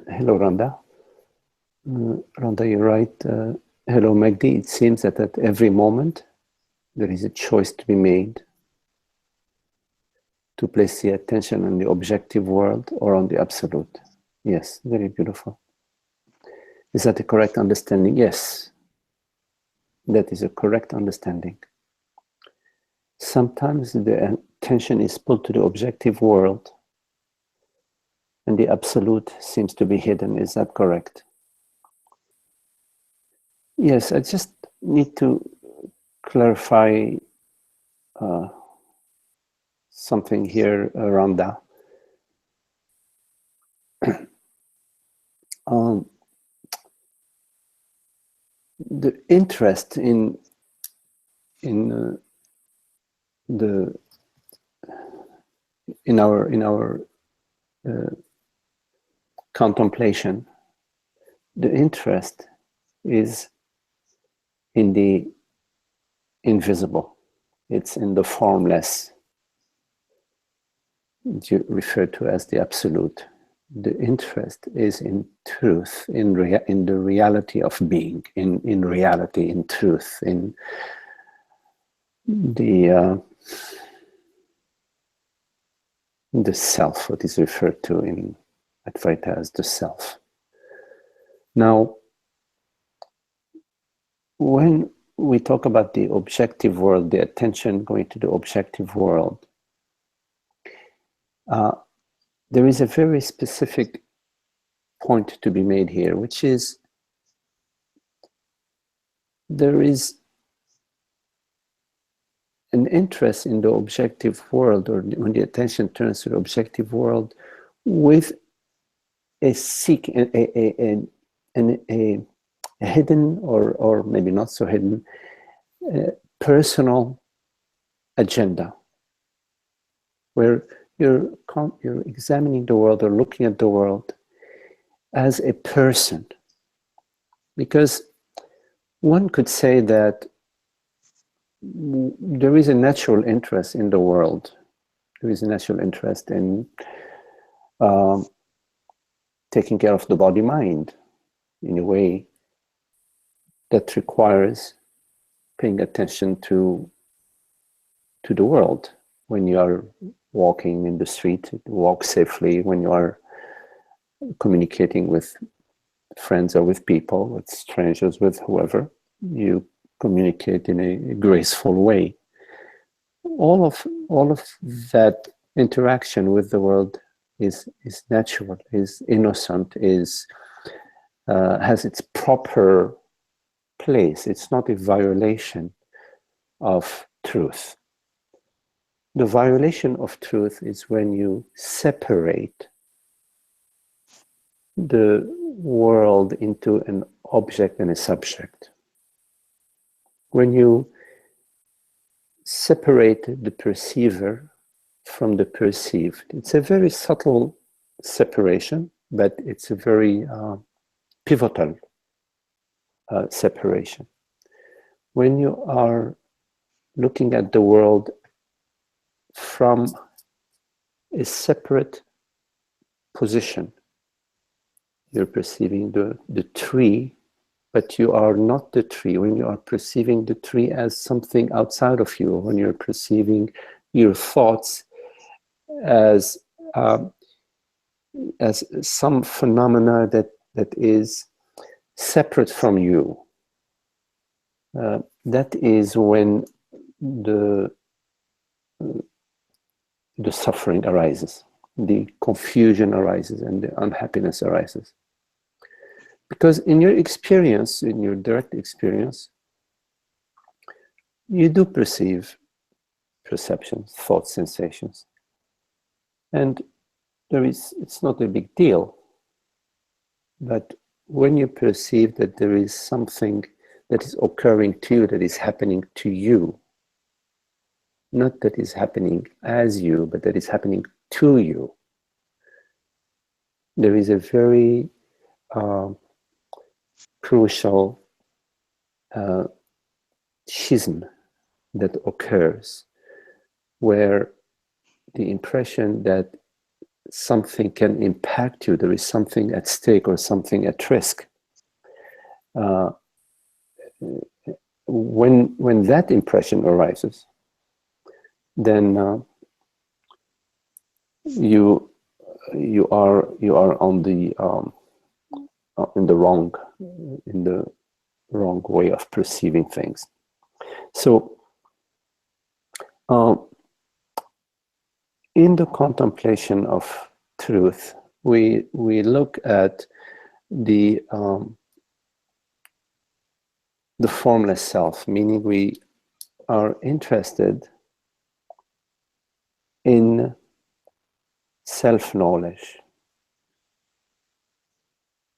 Hello, Rhonda. Rhonda, you're right. Hello, Magdi. It seems that at every moment there is a choice to be made to place the attention on the objective world or on the absolute. Yes, very beautiful. Is that a correct understanding? Yes, that is a correct understanding. Sometimes the attention is pulled to the objective world and the absolute seems to be hidden. Is that correct? Yes, I just need to clarify something here, Rhonda. The interest in our contemplation, the interest is in the invisible. It's in the formless, which you refer to as the absolute. The interest is in truth, in the reality of being, in reality, in truth, in the self, what is referred to in Advaita as the self. Now, when we talk about the objective world, the attention going to the objective world, there is a very specific point to be made here, which is there is an interest in the objective world, or when the attention turns to the objective world, with a hidden or maybe not so hidden personal agenda, where you're examining the world or looking at the world as a person. Because one could say that there is a natural interest in the world. There is a natural interest in taking care of the body-mind in a way that requires paying attention to the world. When you are walking in the street, walk safely. When you are communicating with friends or with people, with strangers, with whoever, you communicate in a graceful way. All of that interaction with the world is natural, is innocent, has its proper place. It's not a violation of truth. The violation of truth is when you separate the world into an object and a subject. When you separate the perceiver from the perceived. It's a very subtle separation, but it's a very pivotal separation. When you are looking at the world from a separate position, you're perceiving the tree, but you are not the tree. When you are perceiving the tree as something outside of you, when you're perceiving your thoughts as some phenomena that is separate from you, that is when the suffering arises, the confusion arises, and the unhappiness arises. Because in your experience, in your direct experience, you do perceive perceptions, thoughts, sensations. And it's not a big deal. But when you perceive that there is something that is occurring to you, that is happening to you, not that is happening as you, but that is happening to you, there is a very crucial schism that occurs, where the impression that something can impact you, there is something at stake or something at risk. When that impression arises, then you are on the in the wrong way of perceiving things. So in the contemplation of truth, we look at the formless self, meaning we are interested in self-knowledge.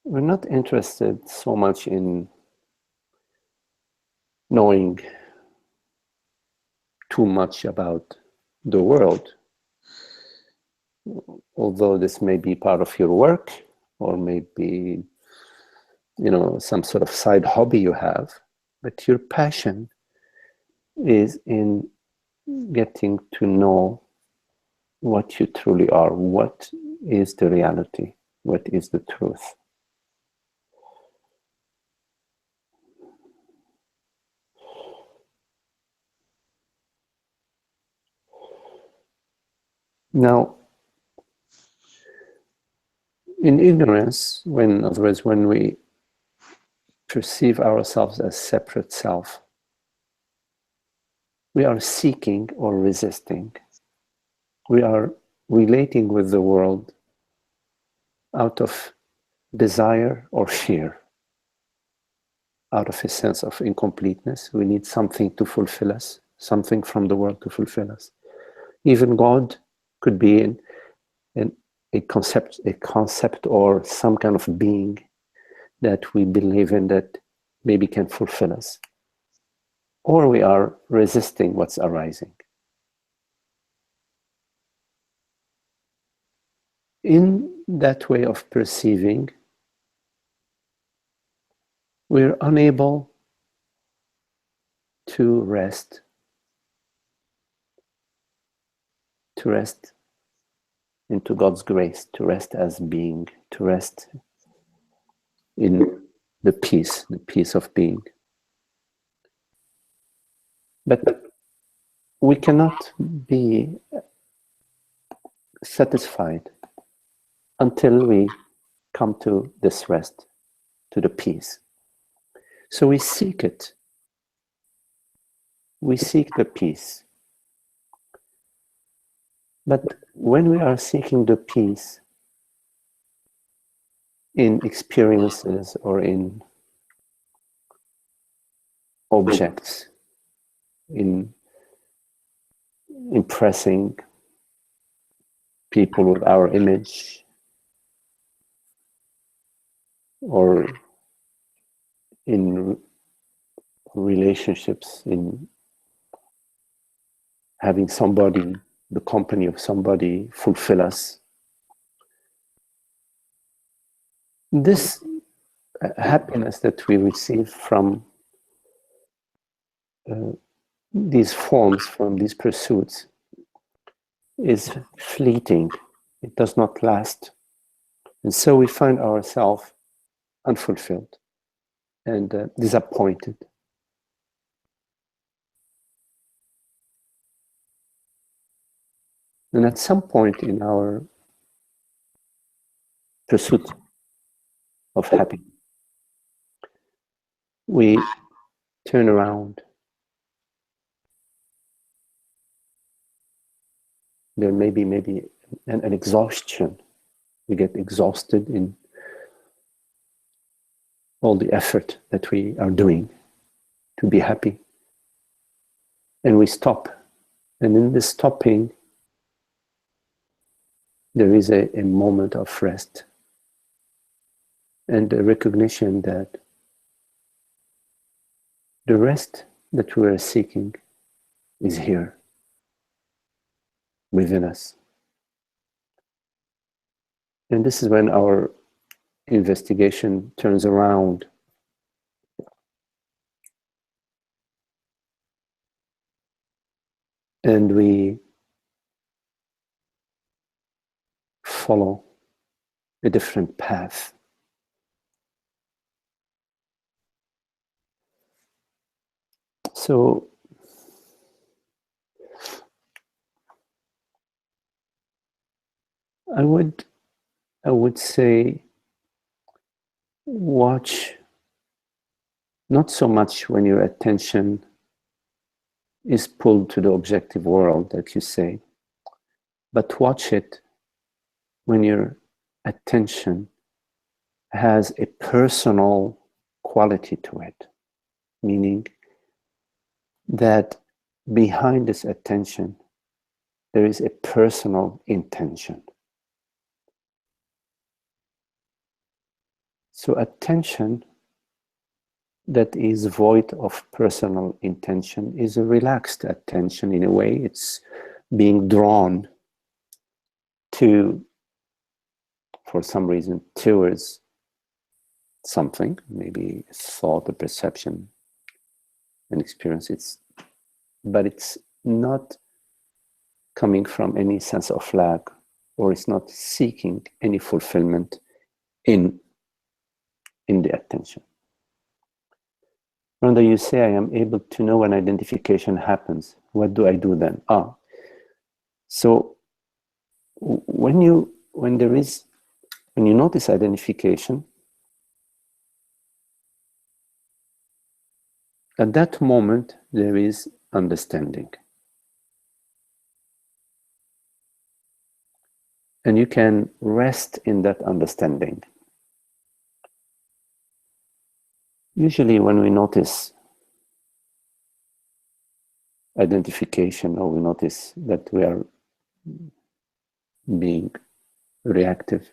We're not interested so much in knowing too much about the world, although this may be part of your work or maybe, you know, some sort of side hobby you have, but your passion is in getting to know what you truly are, what is the reality, what is the truth. Now, in ignorance, in other words, when we perceive ourselves as separate self, we are seeking or resisting. We are relating with the world out of desire or fear, out of a sense of incompleteness. We need something to fulfill us, something from the world to fulfill us. Even God could be in a concept or some kind of being that we believe in that maybe can fulfill us. Or we are resisting what's arising. In that way of perceiving, we're unable to rest into God's grace, to rest as being, to rest in the peace of being. But we cannot be satisfied until we come to this rest, to the peace. So we seek it. We seek the peace. But when we are seeking the peace in experiences or in objects, in impressing people with our image, or in relationships, in having somebody, the company of somebody, fulfill us. This happiness that we receive from these forms, from these pursuits, is fleeting. It does not last. And so we find ourselves unfulfilled and disappointed. And at some point in our pursuit of happiness, we turn around. There may be an exhaustion. We get exhausted in all the effort that we are doing to be happy. And we stop. And in this stopping, there is a moment of rest and a recognition that the rest that we are seeking is here within us. And this is when our investigation turns around. And we follow a different path. So I would say watch not so much when your attention is pulled to the objective world, like you say, but watch it when your attention has a personal quality to it, meaning that behind this attention there is a personal intention. So attention that is void of personal intention is a relaxed attention. In a way, it's being drawn to, for some reason, towards something, maybe a thought, a perception, an experience. But it's not coming from any sense of lack, or it's not seeking any fulfillment in the attention. When you say, I am able to know when identification happens, what do I do then? So when you notice identification, at that moment there is understanding. And you can rest in that understanding. Usually when we notice identification, or we notice that we are being reactive,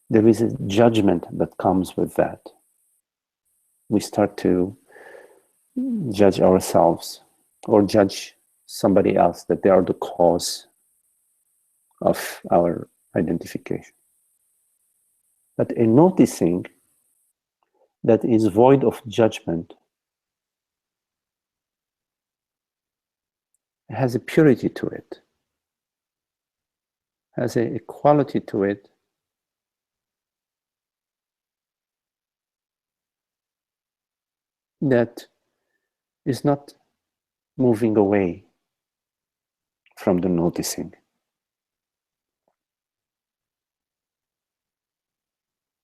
there is a judgment that comes with that. We start to judge ourselves or judge somebody else, that they are the cause of our identification. But a noticing that is void of judgment has a purity to it, has a quality to it that is not moving away from the noticing.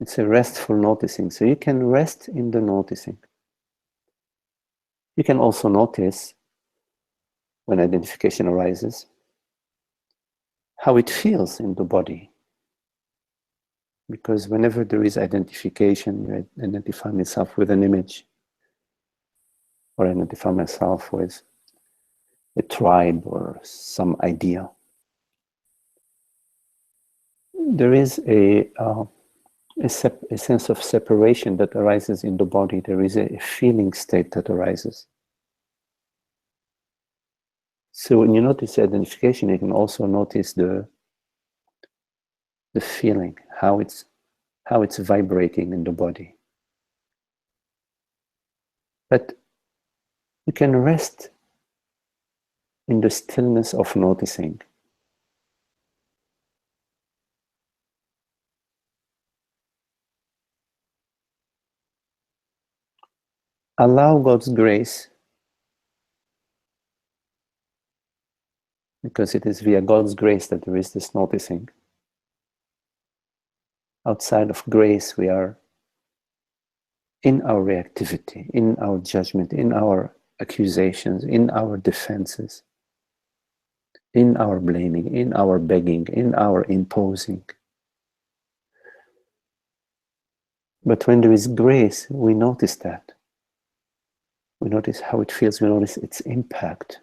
It's a restful noticing, so you can rest in the noticing. You can also notice, when identification arises, how it feels in the body. Because whenever there is identification, I identify myself with an image, or I identify myself with a tribe or some idea, there is a sense of separation that arises in the body. There is a feeling state that arises. So when you notice identification, you can also notice the feeling, how it's vibrating in the body. But you can rest in the stillness of noticing. Allow God's grace, because it is via God's grace that there is this noticing. Outside of grace, we are in our reactivity, in our judgment, in our accusations, in our defenses, in our blaming, in our begging, in our imposing. But when there is grace, we notice that. We notice how it feels, we notice its impact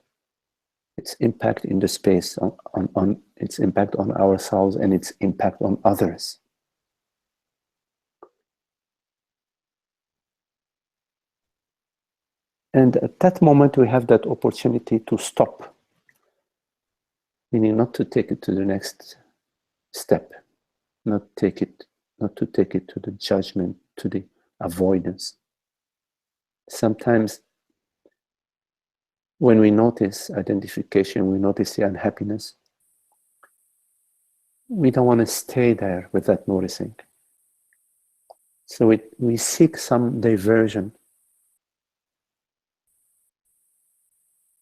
in the space, on its impact on ourselves and its impact on others. And at that moment, we have that opportunity to stop, meaning not to take it to the next step, not to take it to the judgment, to the avoidance. Sometimes when we notice identification, we notice the unhappiness, we don't want to stay there with that noticing. So we seek some diversion.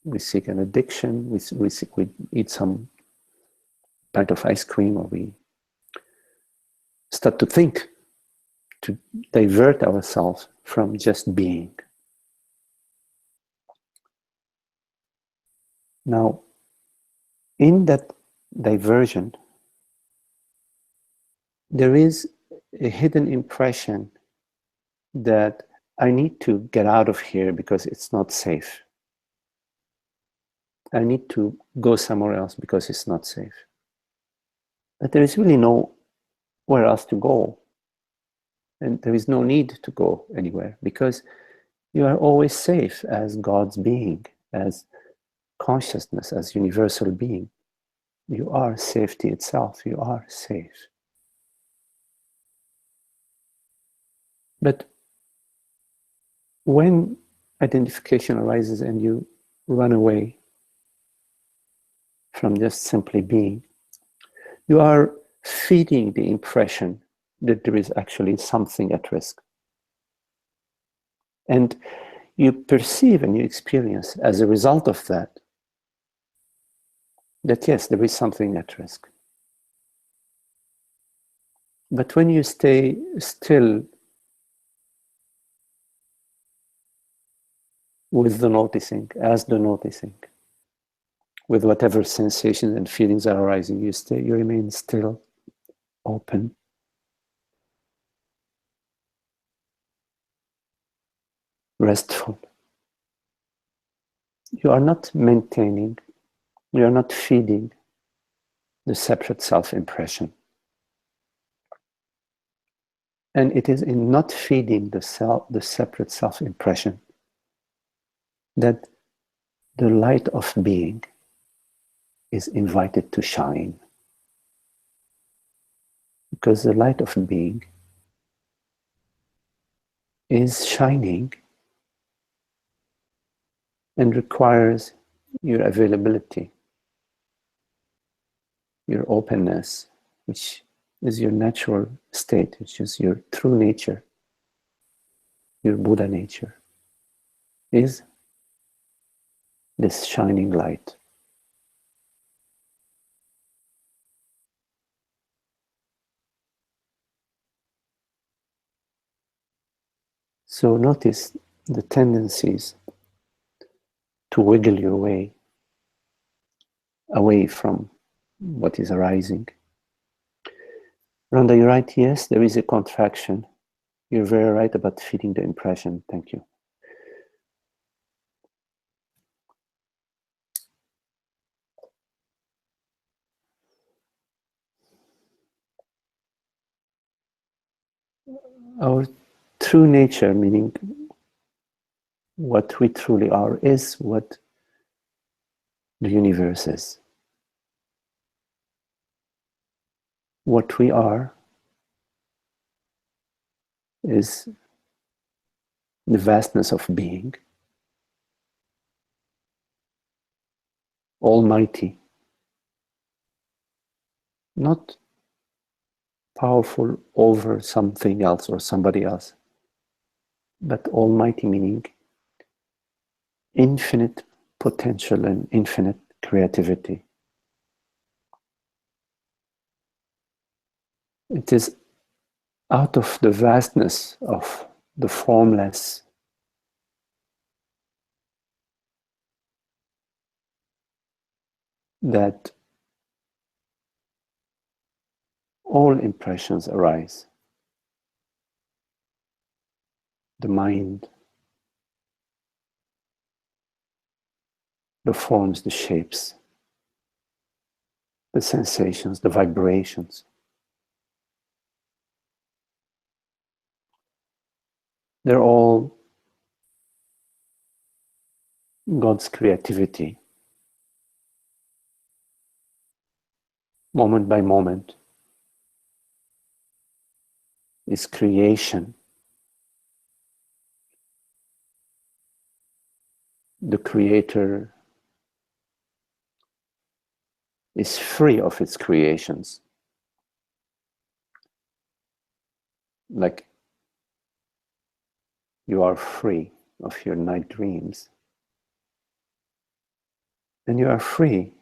We seek an addiction. We eat some pint of ice cream, or we start to think, to divert ourselves from just being. Now, in that diversion, there is a hidden impression that I need to get out of here because it's not safe. I need to go somewhere else because it's not safe. But there is really nowhere else to go. And there is no need to go anywhere, because you are always safe as God's being, as consciousness, as universal being. You are safety itself. You are safe. But when identification arises and you run away from just simply being, you are feeding the impression that there is actually something at risk. And you perceive and you experience as a result of that, that yes, there is something at risk. But when you stay still with the noticing, as the noticing, with whatever sensations and feelings are arising, you remain still, open, restful. You are not maintaining, you are not feeding the separate self-impression. And it is in not feeding the separate self-impression that the light of being is invited to shine. Because the light of being is shining and requires your availability, your openness, which is your natural state, which is your true nature, your Buddha nature, is this shining light. So notice the tendencies to wiggle your way away from what is arising. Rhonda, you're right, yes, there is a contraction. You're very right about feeding the impression. Thank you. Our true nature, meaning what we truly are, is what the universe is. What we are is the vastness of being, almighty, not powerful over something else or somebody else, but almighty meaning infinite potential and infinite creativity. It is out of the vastness of the formless that all impressions arise. The mind, the forms, the shapes, the sensations, the vibrations. They're all God's creativity, moment by moment, is creation. The Creator is free of its creations. like you are free of your night dreams, and you are free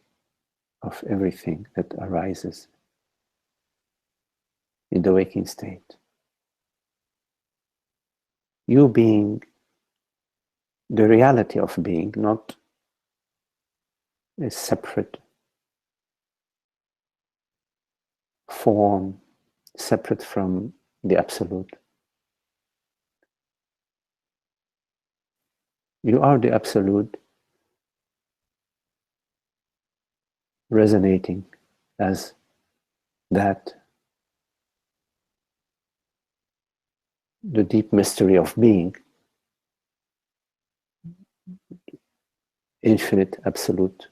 of everything that arises in the waking state. You being the reality of being, not a separate form, separate from the absolute. You are the absolute resonating as that, the deep mystery of being, infinite, absolute.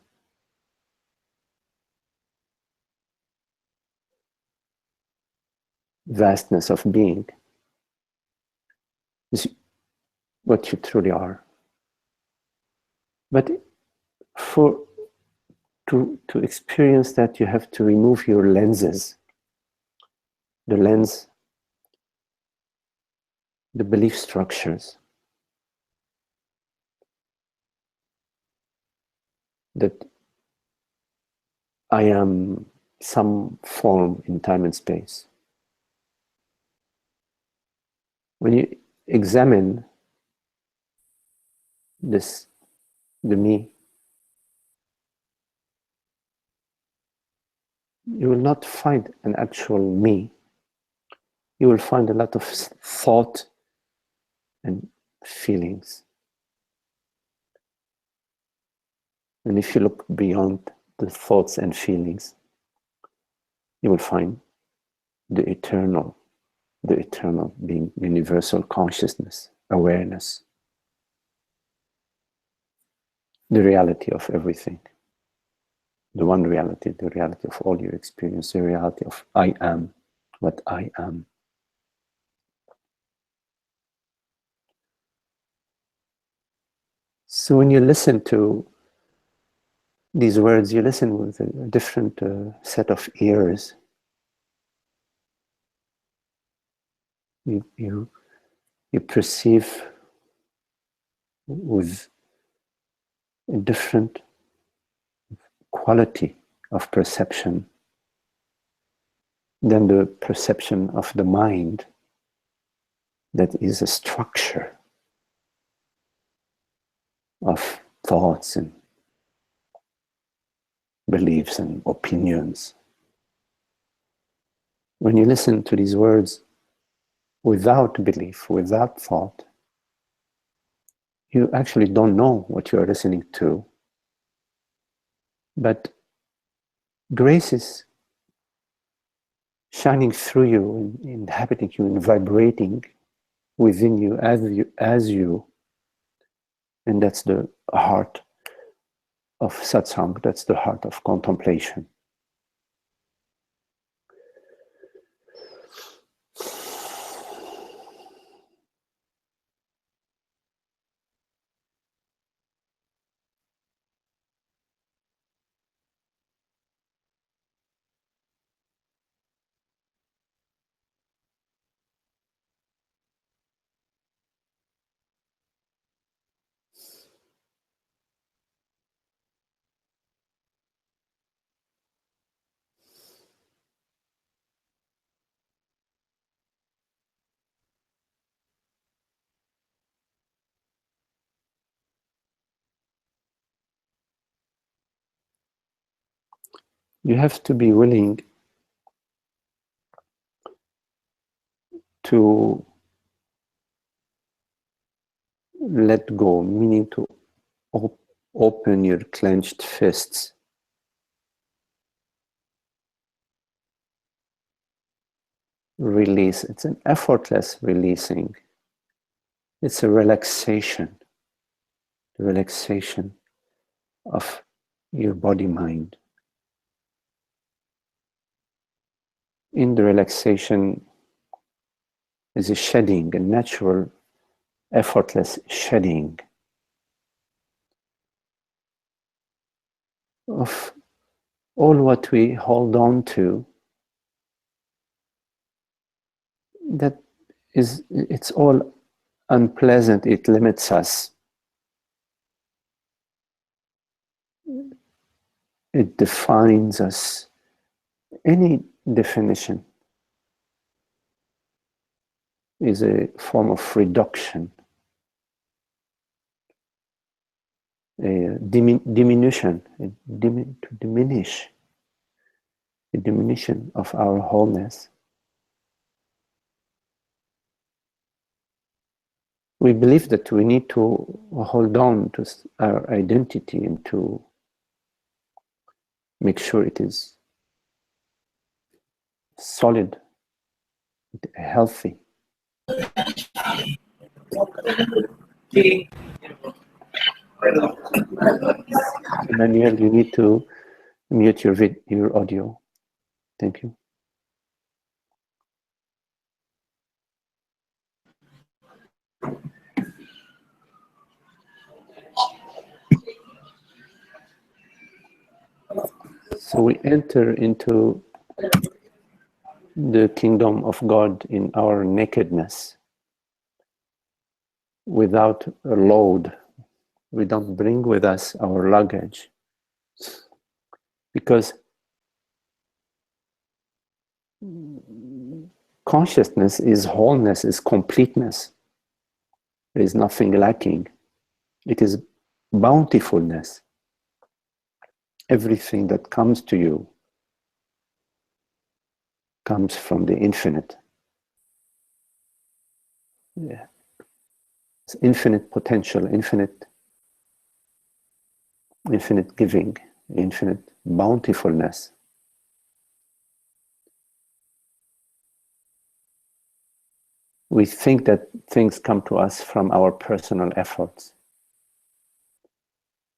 Vastness of being is what you truly are. But to experience that, you have to remove your lenses. The lens, the belief structures that I am some form in time and space. When you examine this, the me, you will not find an actual me. You will find a lot of thought and feelings. And if you look beyond the thoughts and feelings, you will find the eternal being, universal consciousness, awareness, the reality of everything, the one reality, the reality of all your experience, the reality of I am what I am. So when you listen to these words, you listen with a different set of ears. You perceive with a different quality of perception than the perception of the mind, that is a structure of thoughts and beliefs and opinions. When you listen to these words without belief, without thought, you actually don't know what you are listening to. But grace is shining through you, inhabiting you, and vibrating within you as you. And that's the heart of satsang, that's the heart of contemplation. You have to be willing to let go, meaning to open your clenched fists. Release. It's an effortless releasing. It's a relaxation. The relaxation of your body-mind. In the relaxation is a shedding, a natural, effortless shedding of all what we hold on to that it's all unpleasant. It limits us. It defines us. Any definition is a form of reduction, a diminution, to diminish, a diminution of our wholeness. We believe that we need to hold on to our identity and to make sure it is solid, healthy. Emmanuel, you need to mute your audio. Thank you. So we enter into the kingdom of God in our nakedness, without a load. We don't bring with us our luggage, because consciousness is wholeness, is completeness. There is nothing lacking. It is bountifulness. Everything that comes to you comes from the infinite. Yeah. It's infinite potential, infinite giving, infinite bountifulness. We think that things come to us from our personal efforts.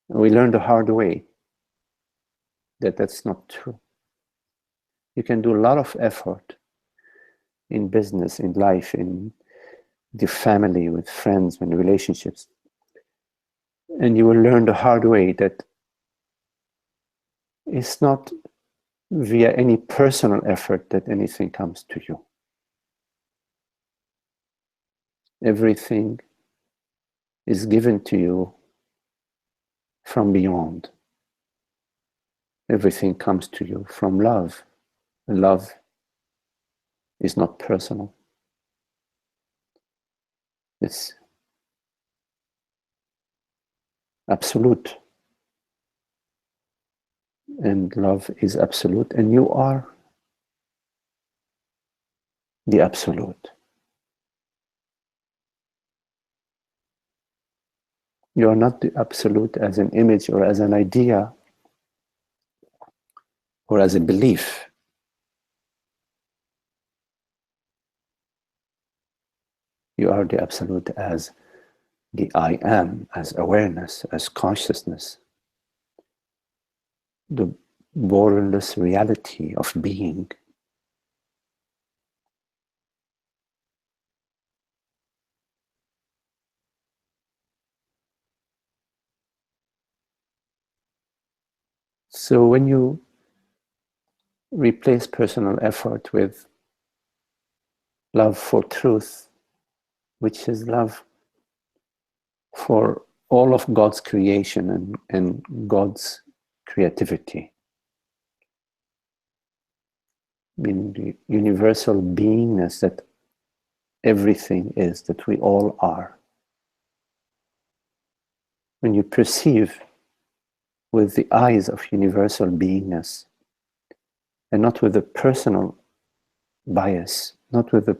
We learn the hard way that that's not true. You can do a lot of effort in business, in life, in your family, with friends, in relationships. And you will learn the hard way that it's not via any personal effort that anything comes to you. Everything is given to you from beyond. Everything comes to you from love. Love is not personal. It's absolute. And love is absolute, and you are the absolute. You are not the absolute as an image or as an idea or as a belief. You are the absolute as the I am, as awareness, as consciousness, the borderless reality of being. So when you replace personal effort with love for truth, which is love for all of God's creation and God's creativity, in the universal beingness that everything is, that we all are. When you perceive with the eyes of universal beingness, and not with a personal bias, not with the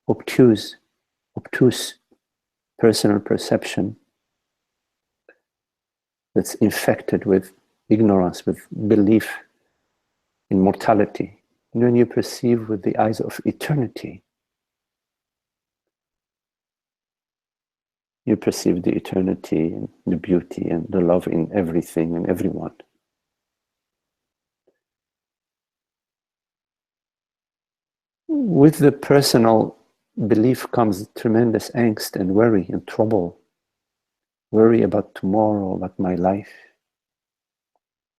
obtuse personal perception that's infected with ignorance, with belief in mortality. And when you perceive with the eyes of eternity, you perceive the eternity and the beauty and the love in everything and everyone. With the personal belief comes tremendous angst and worry and trouble. Worry about tomorrow, about my life.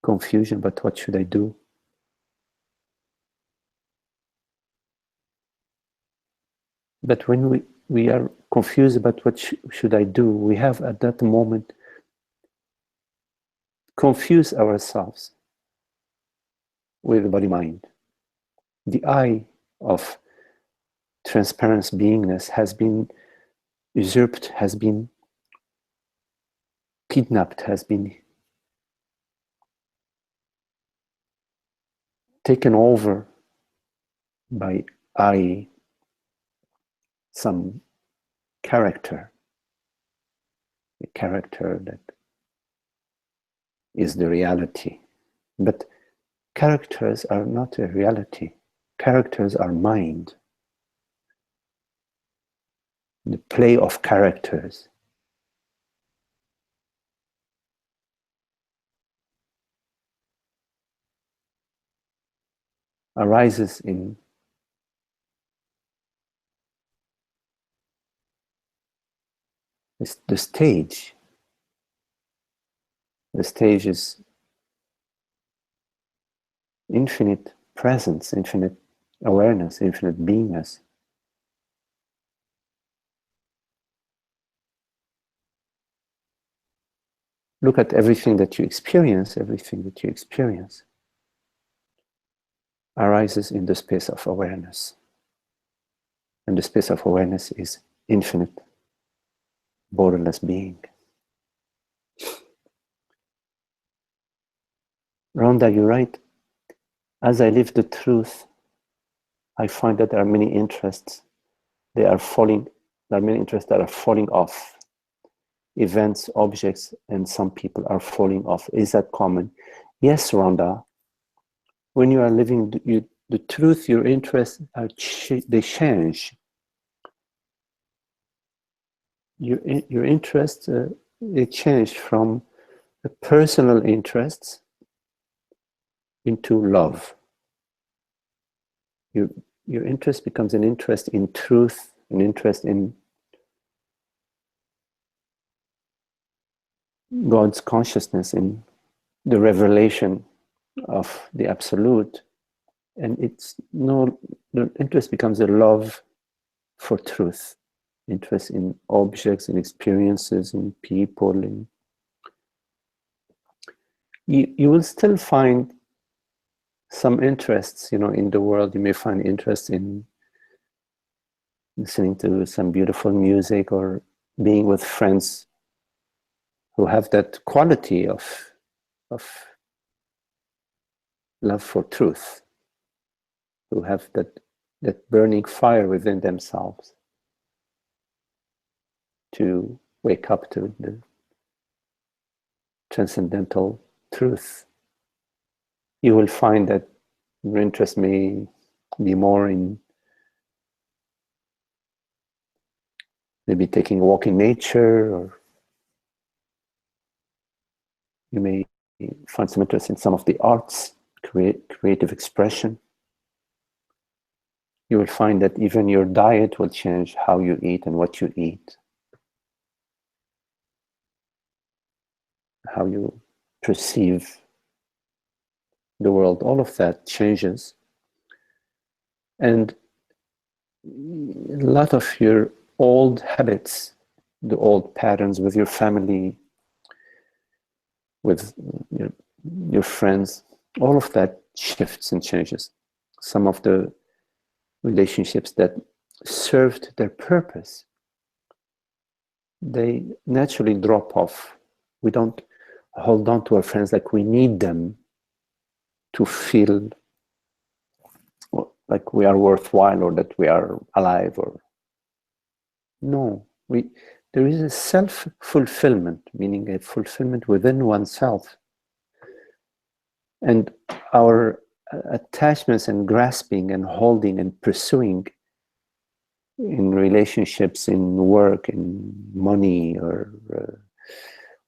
Confusion about what should I do. But when we are confused about what should I do, we have at that moment confused ourselves with the body-mind. The eye of transparent beingness has been usurped, has been kidnapped, has been taken over by I, some character, a character that is the reality. But characters are not a reality. Characters are mind. The play of characters arises in the stage. The stage is infinite presence, infinite awareness, infinite beingness. Look at everything that you experience, arises in the space of awareness. And the space of awareness is infinite, borderless being. Rhonda, you're right. As I live the truth, I find that there are many interests. There are many interests that are falling off. Events, objects, and some people are falling off. Is that common? Yes, Rhonda. When you are living the truth, your interests they change. Your interests they change from the personal interests into love. Your interest becomes an interest in truth, an interest in God's consciousness, in the revelation of the Absolute. And the interest becomes a love for truth, interest in objects, in experiences, in people. You will still find some interests, in the world. You may find interest in listening to some beautiful music or being with friends who have that quality of love for truth, who have that burning fire within themselves to wake up to the transcendental truth. You will find that your interest may be more in maybe taking a walk in nature, or you may find some interest in some of the arts, creative expression. You will find that even your diet will change how you eat and what you eat, how you perceive the world. All of that changes. And a lot of your old habits, the old patterns with your family, with your friends, all of that shifts and changes. Some of the relationships that served their purpose, they naturally drop off. We don't hold on to our friends like we need them to feel like we are worthwhile or that we are alive. Or no, there is a self-fulfillment, meaning a fulfillment within oneself. And our attachments and grasping and holding and pursuing in relationships, in work, in money, or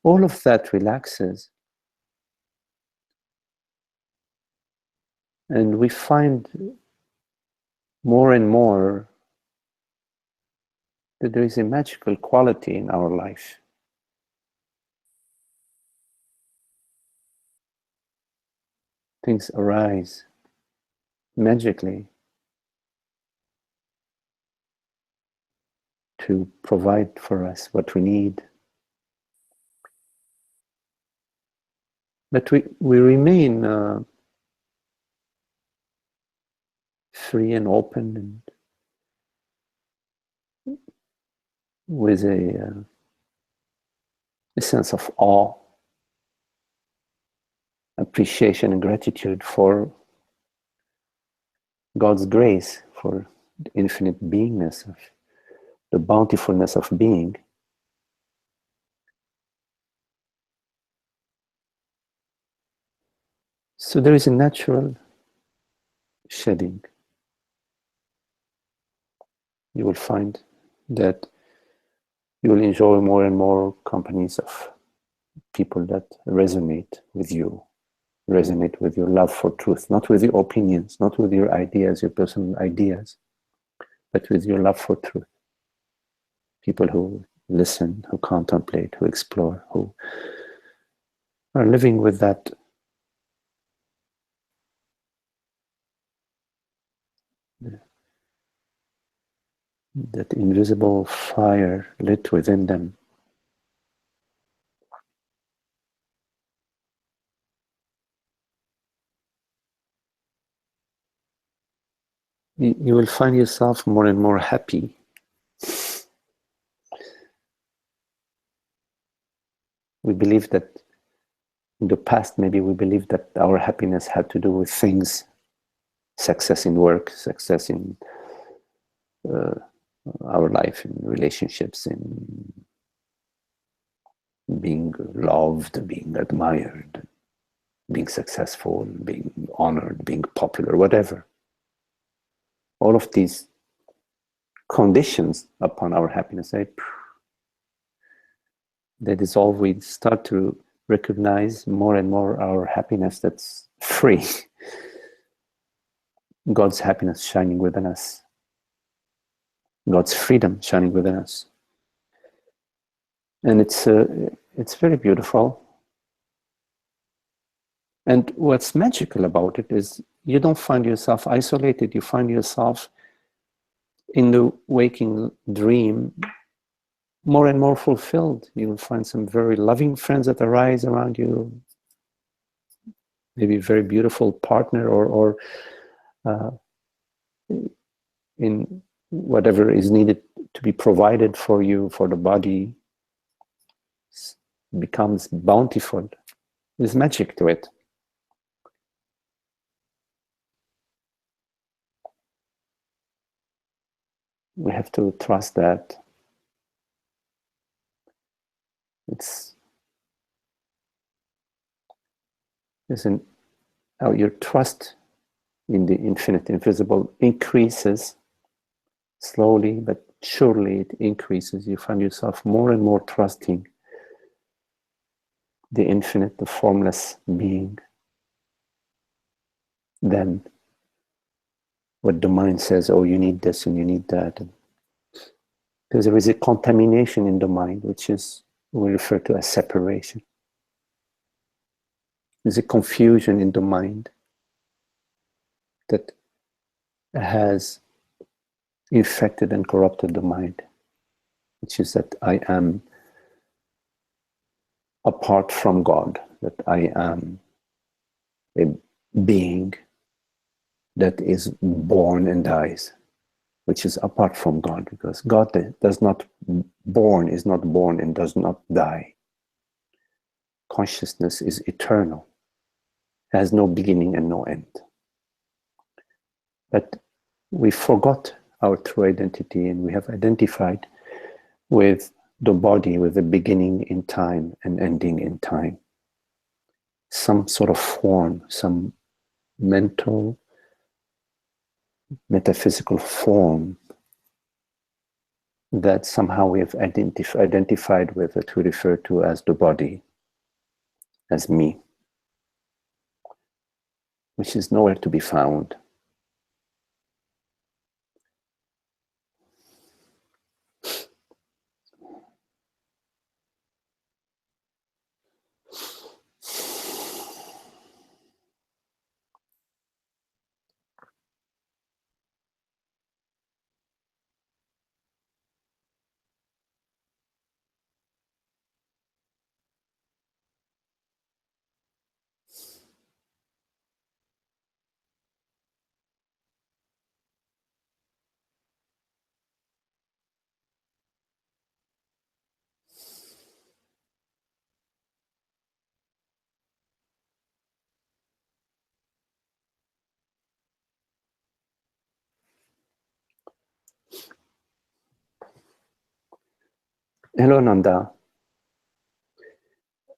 all of that relaxes. And we find more and more that there is a magical quality in our life. Things arise magically. to provide for us what we need. But we remain free and open and with a sense of awe, appreciation and gratitude for God's grace, for the infinite beingness of the bountifulness of being. So there is a natural shedding. You will find that you will enjoy more and more companies of people that resonate with you, resonate with your love for truth, not with your opinions, not with your ideas, your personal ideas, but with your love for truth. People who listen, who contemplate, who explore, who are living with that invisible fire lit within them. You will find yourself more and more happy. We believe that in the past, maybe we believed that our happiness had to do with things, success in work, success in our life, in relationships, in being loved, being admired, being successful, being honored, being popular, whatever. All of these conditions upon our happiness, they dissolve. We start to recognize more and more our happiness that's free. God's happiness shining within us. God's freedom shining within us. And it's very beautiful. And what's magical about it is you don't find yourself isolated. You find yourself in the waking dream more and more fulfilled. You will find some very loving friends that arise around you, maybe a very beautiful partner, or in whatever is needed to be provided for you, for the body, becomes bountiful. There's magic to it. We have to trust that your trust in the infinite invisible increases slowly, but surely it increases. You find yourself more and more trusting the infinite, the formless being, than what the mind says, oh, you need this and you need that. Because there is a contamination in the mind, which is we refer to as separation. There's a confusion in the mind that has infected and corrupted the mind, which is that I am apart from God, that I am a being that is born and dies, which is apart from God, because God is not born and does not die. Consciousness is eternal, has no beginning and no end. But we forgot our true identity, and we have identified with the body, with a beginning in time and ending in time. Some sort of form, some mental, metaphysical form that somehow we have identified with, that we refer to as the body, as me, which is nowhere to be found. Hello, Nanda.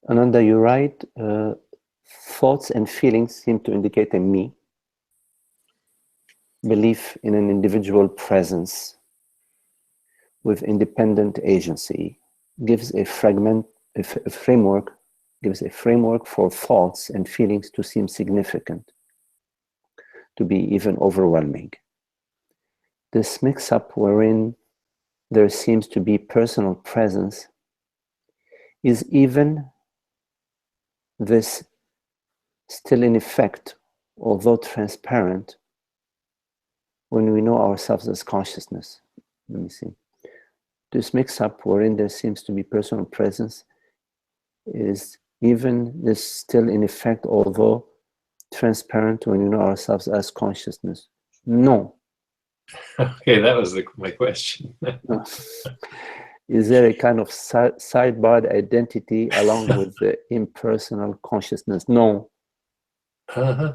Ananda, you write, thoughts and feelings seem to indicate a me, belief in an individual presence with independent agency, gives a framework for thoughts and feelings to seem significant, to be even overwhelming. This mix-up wherein there seems to be personal presence is even this still in effect, although transparent, when we know ourselves as consciousness. Let me see. This mix-up wherein there seems to be personal presence is even this still in effect, although transparent, when we know ourselves as consciousness. No. Okay, that was my question. No. Is there a kind of sidebarred identity along with the impersonal consciousness? No. Uh-huh.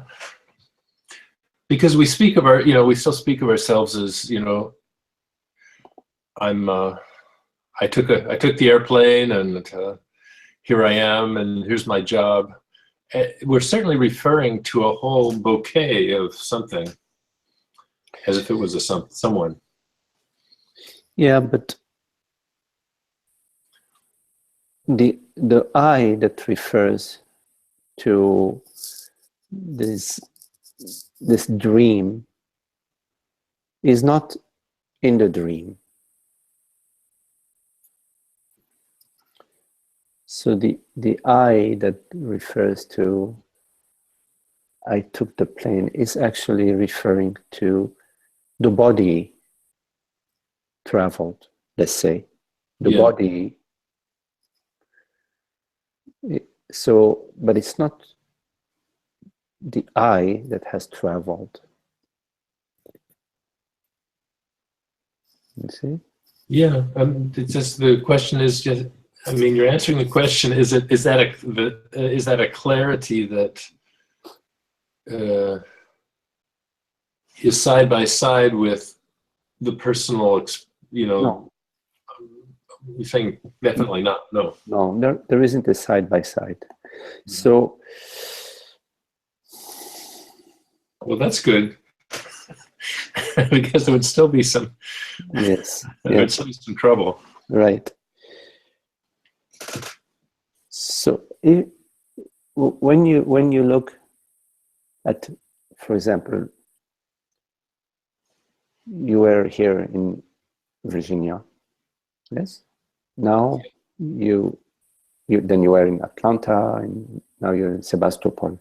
Because we speak of we still speak of ourselves as, I took the airplane and here I am and here's my job. We're certainly referring to a whole bouquet of something, as if it was someone. Yeah, but the I that refers to this dream is not in the dream. So the I that refers to I took the plane is actually referring to the body traveled, let's say. The body. So, but it's not the I that has traveled. You see? Yeah, it's just the question is just. I mean, you're answering the question. Is that a clarity that is side by side with the personal? No. You're saying definitely not. No. No, there isn't a side by side. Mm-hmm. So. Well, that's good. Because there would still be some. Yes. There would still be some trouble. Right. So when you look at, for example, you were here in Virginia, yes. Now you then you were in Atlanta, and now you're in Sebastopol.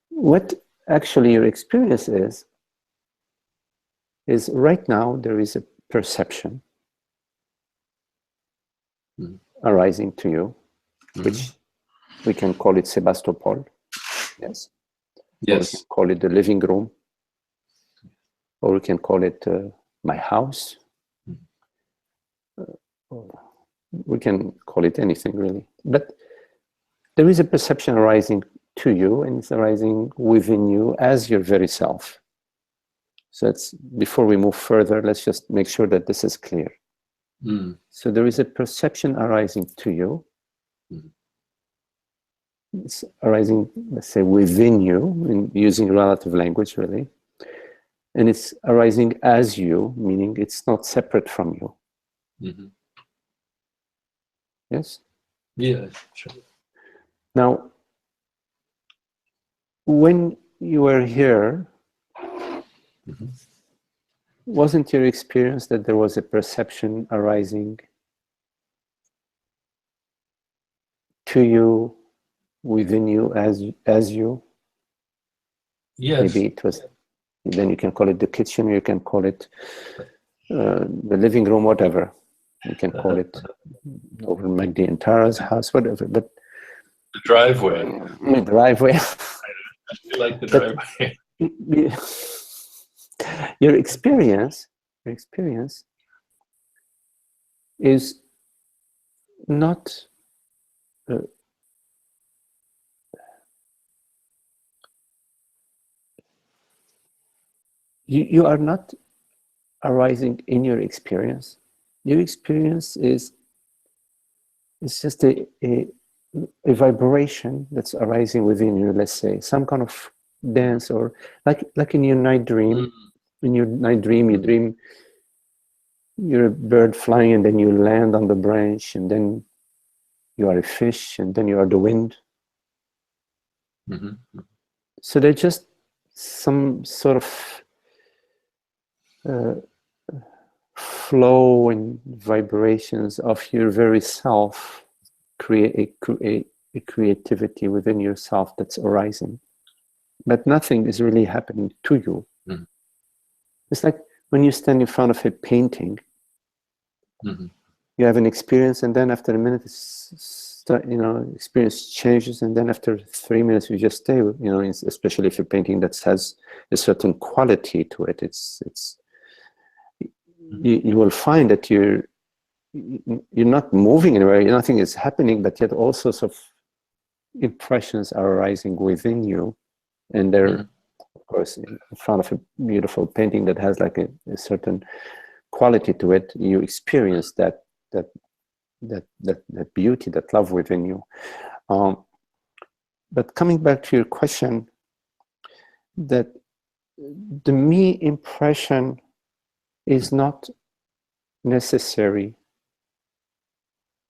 What actually your experience is right now there is a perception arising to you, which we can call it Sebastopol, yes. Or we can call it the living room, or we can call it my house. We can call it anything really, but there is a perception arising to you, and it's arising within you as your very self. So it's, before we move further, let's just make sure that this is clear. So there is a perception arising to you. It's arising, let's say, within you, in using relative language really, and it's arising as you, meaning it's not separate from you. Yes? Yeah, sure. Now, when you were here, wasn't your experience that there was a perception arising to you, within you, as you? Yes. Maybe it was, then you can call it the kitchen, or you can call it the living room, whatever. You can call it over Magdi and Tara's house, whatever. But the driveway. The driveway. I feel like the driveway. Your experience is not you are not arising in your experience your experience is just a vibration that's arising within you. Let's say some kind of dance, or like in your night dream. In your night dream, you dream you're a bird flying, and then you land on the branch, and then you are a fish, and then you are the wind. So they're just some sort of flow and vibrations of your very self, create a creativity within yourself that's arising. But nothing is really happening to you. It's like when you stand in front of a painting, you have an experience, and then after a minute, experience changes, and then after 3 minutes, you just stay. Especially if a painting that has a certain quality to it, you will find that you're not moving anywhere. Nothing is happening, but yet all sorts of impressions are arising within you, and they're of course in front of a beautiful painting that has like a certain quality to it. You experience that beauty, that love within you. But coming back to your question, that the me impression is not necessary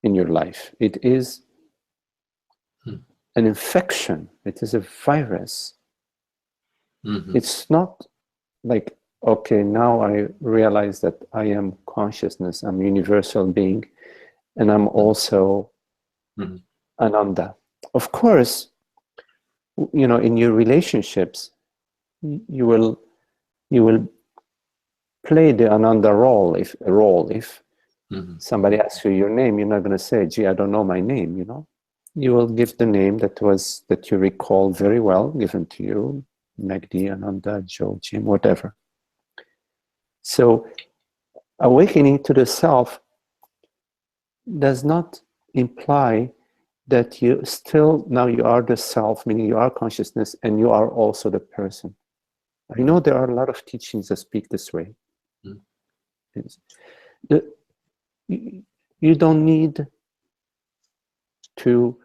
in your life. It is an infection. It is a virus. It's not like, okay, now I realize that I am consciousness, I'm a universal being, and I'm also Ananda. Of course, in your relationships, you will play the Ananda role. If somebody asks you your name, you're not going to say, "Gee, I don't know my name." You will give the name that you recall very well, given to you, Magdi, Ananda, Joe, Jim, whatever. So, awakening to the self does not imply that now you are the self, meaning you are consciousness, and you are also the person. I know there are a lot of teachings that speak this way. You don't need to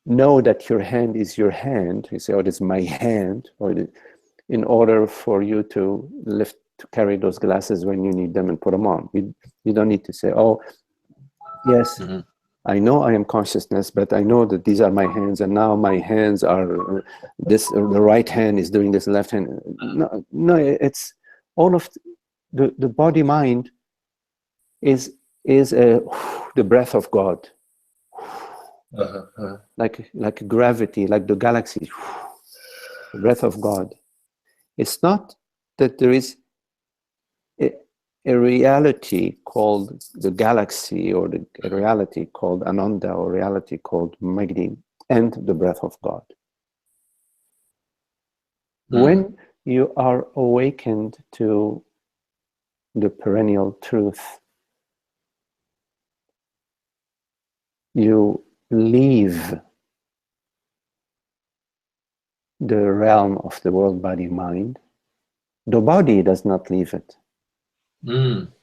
know that your hand is your hand. You say, "Oh, this is my hand," in order for you to carry those glasses when you need them and put them on. You don't need to say, "Oh, yes, I know I am consciousness, but I know that these are my hands, and now my hands are this. The right hand is doing this, left hand." No, it's all of the body mind is the breath of God, like gravity, like the galaxy, the breath of God. It's not that there is a reality called the galaxy, or a reality called Ananda, or reality called Magdi, and the breath of God. When you are awakened to the perennial truth, you leave the realm of the world, body, mind. The body does not leave it.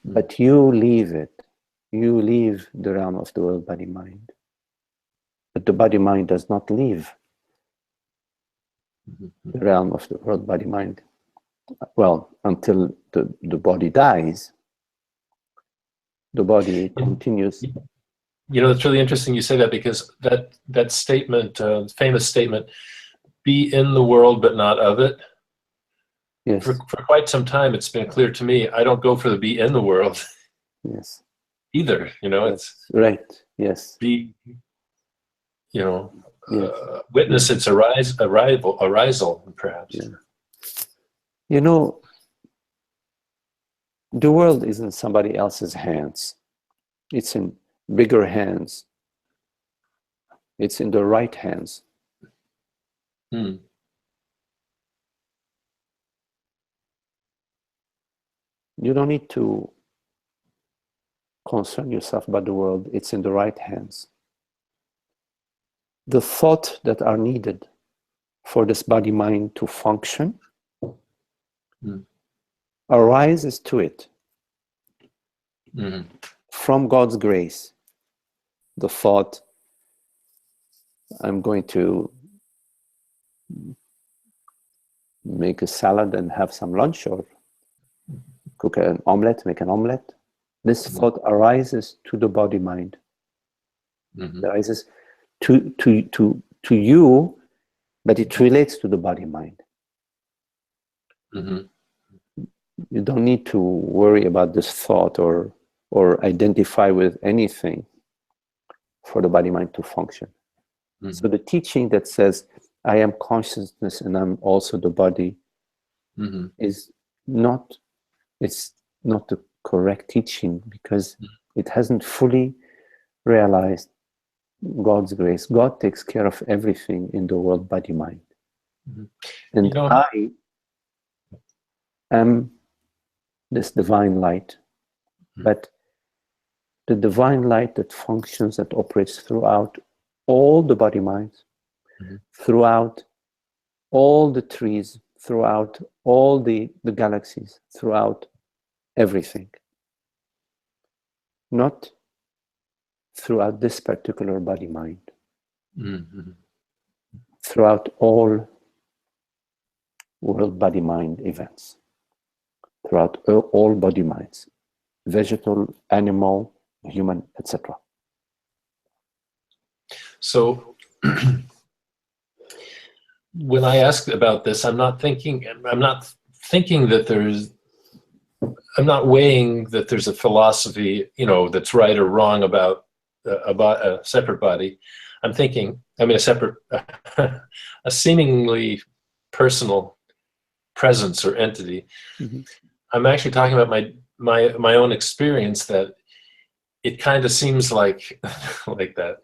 But you leave it. You leave the realm of the world, body, mind. But the body, mind does not leave the realm of the world, body, mind. Well, until the body dies, the body continues. It's really interesting you say that, because that statement, famous statement, "Be in the world but not of it." Yes. For quite some time, it's been clear to me, I don't go for the be in the world. Yes. Either, That's right. Yes. Be, witness its arisal, perhaps. Yeah. The world is in somebody else's hands. It's in bigger hands. It's in the right hands. You don't need to concern yourself about the world. It's in the right hands. The thought that are needed for this body-mind to function arises to it. Mm-hmm. From God's grace, the thought, I'm going to make a salad and have some lunch, or cook an omelette, make an omelette. This thought arises to the body-mind. Mm-hmm. It arises to you, but it relates to the body-mind. Mm-hmm. You don't need to worry about this thought or identify with anything for the body-mind to function. Mm-hmm. So the teaching that says, I am consciousness and I'm also the body, Mm-hmm. is not, it's not the correct teaching, because it hasn't fully realized God's grace. God takes care of everything in the world, body, mind. Mm-hmm. And You know, I am this divine light, but the divine light that functions, that operates throughout all the body minds, throughout all the trees, throughout all the galaxies, throughout everything. Not throughout this particular body mind. mm-hmm. Throughout all world body mind events. Throughout all body minds. Vegetal, animal, human, etc. So when I ask about this, I'm not thinking that I'm not weighing that there's a philosophy, that's right or wrong about a separate body. I'm thinking, a separate, a seemingly personal presence or entity. Mm-hmm. I'm actually talking about my own experience, that it kind of seems like like that.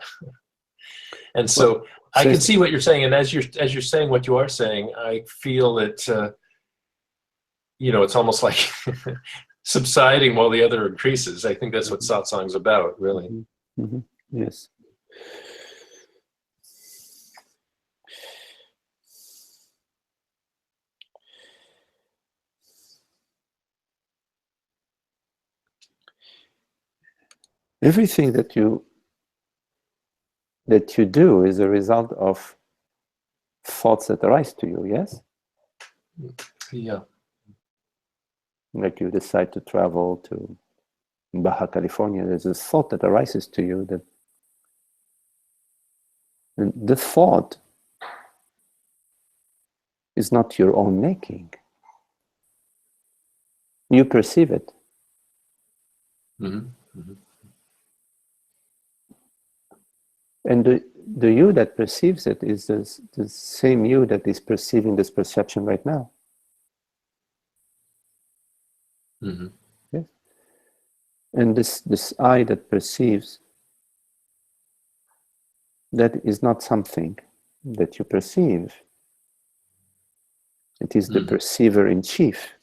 And so I can see what you're saying, and as you're saying what you are saying, I feel that it's almost like subsiding while the other increases. I think that's what satsang's about, really. Mm-hmm. Mm-hmm. Yes. Everything that you do is a result of thoughts that arise to you, yes? Yeah. Like you decide to travel to Baja California, there's a thought that arises to you, and the thought is not your own making. You perceive it. Mm-hmm. Mm-hmm. And the you that perceives it is the same you that is perceiving this perception right now. Mm-hmm. Yes? And this I that perceives, that is not something that you perceive. It is the perceiver in chief.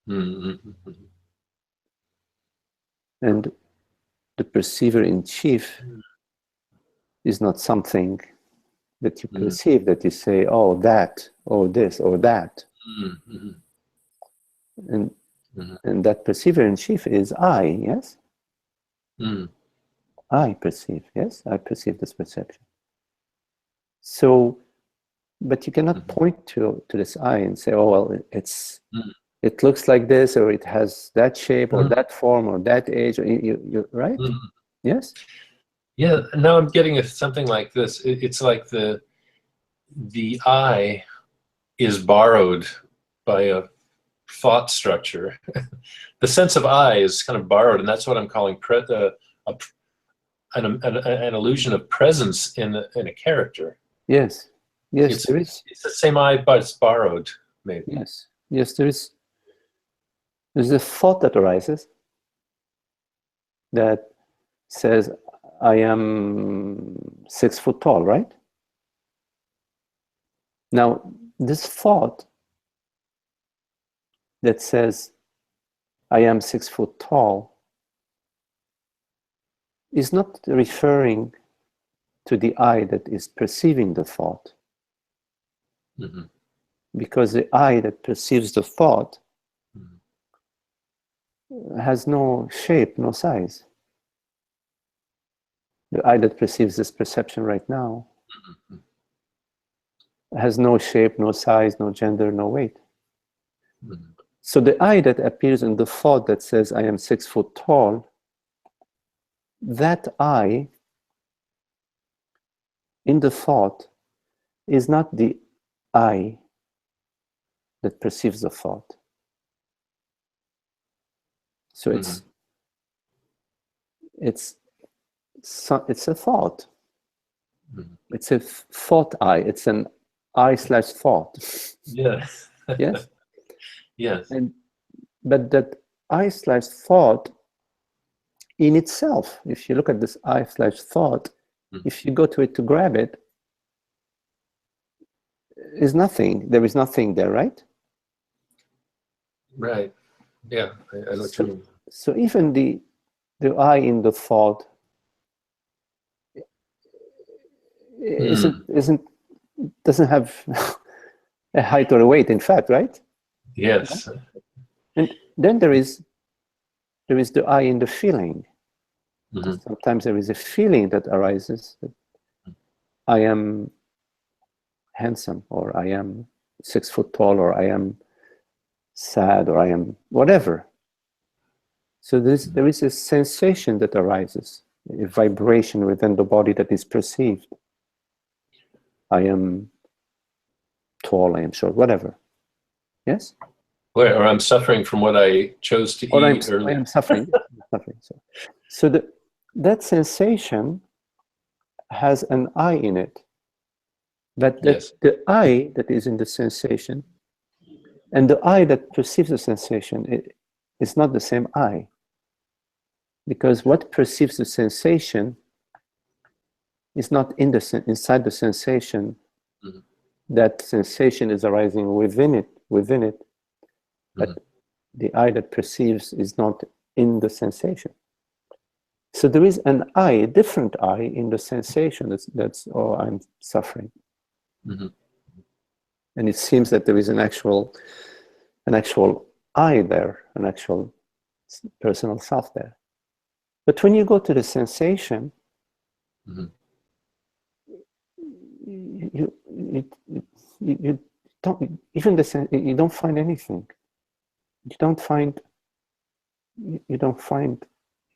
Mm-hmm. And the perceiver in chief is not something that you perceive, that you say, oh, that, or this, or that. Mm-hmm. And that perceiver in chief is I, yes? Mm-hmm. I perceive, yes? I perceive this perception. So, but you cannot point to this I and say, oh, well, it looks like this, or it has that shape, or that form, or that age, or you're right? Mm-hmm. Yes? Yeah, now I'm getting something like this. It's like the I is borrowed by a thought structure. The sense of I is kind of borrowed, and that's what I'm calling an illusion of presence in a character. Yes. Yes, there is. It's the same I, but it's borrowed, maybe. Yes. Yes, there's a thought that arises that says, I am 6 foot tall, right? Now, this thought that says, I am 6 foot tall, is not referring to the I that is perceiving the thought. Because the I that perceives the thought has no shape, no size. The I that perceives this perception right now has no shape, no size, no gender, no weight. So the I that appears in the thought that says, I am 6 foot tall, that I in the thought is not the I that perceives the thought. So it's a thought. It's a thought I. It's an I/thought. Yes. Yes. Yes. But that I/thought in itself, if you look at this I/thought, if you go to it to grab it, is nothing. There is nothing there, right? Right. Yeah. I know what you mean. So even the I in the thought doesn't have a height or a weight, in fact, right? Yes. And then there is the I in the feeling. Sometimes there is a feeling that arises that I am handsome, or I am 6 foot tall, or I am sad, or I am whatever. So there is a sensation that arises, a vibration within the body that is perceived. I am tall, I am short, whatever. Yes? Or I'm suffering from what I chose to eat earlier. I am suffering. So that sensation has an I in it. But the I that is in the sensation and the I that perceives the sensation is not the same I. Because what perceives the sensation is not inside the sensation. That sensation is arising within it. But the I that perceives is not in the sensation. So there is an I, a different I in the sensation. That's oh, I'm suffering. And it seems that there is an actual I there, an actual personal self there. But when you go to the sensation, you don't you don't find anything. You don't find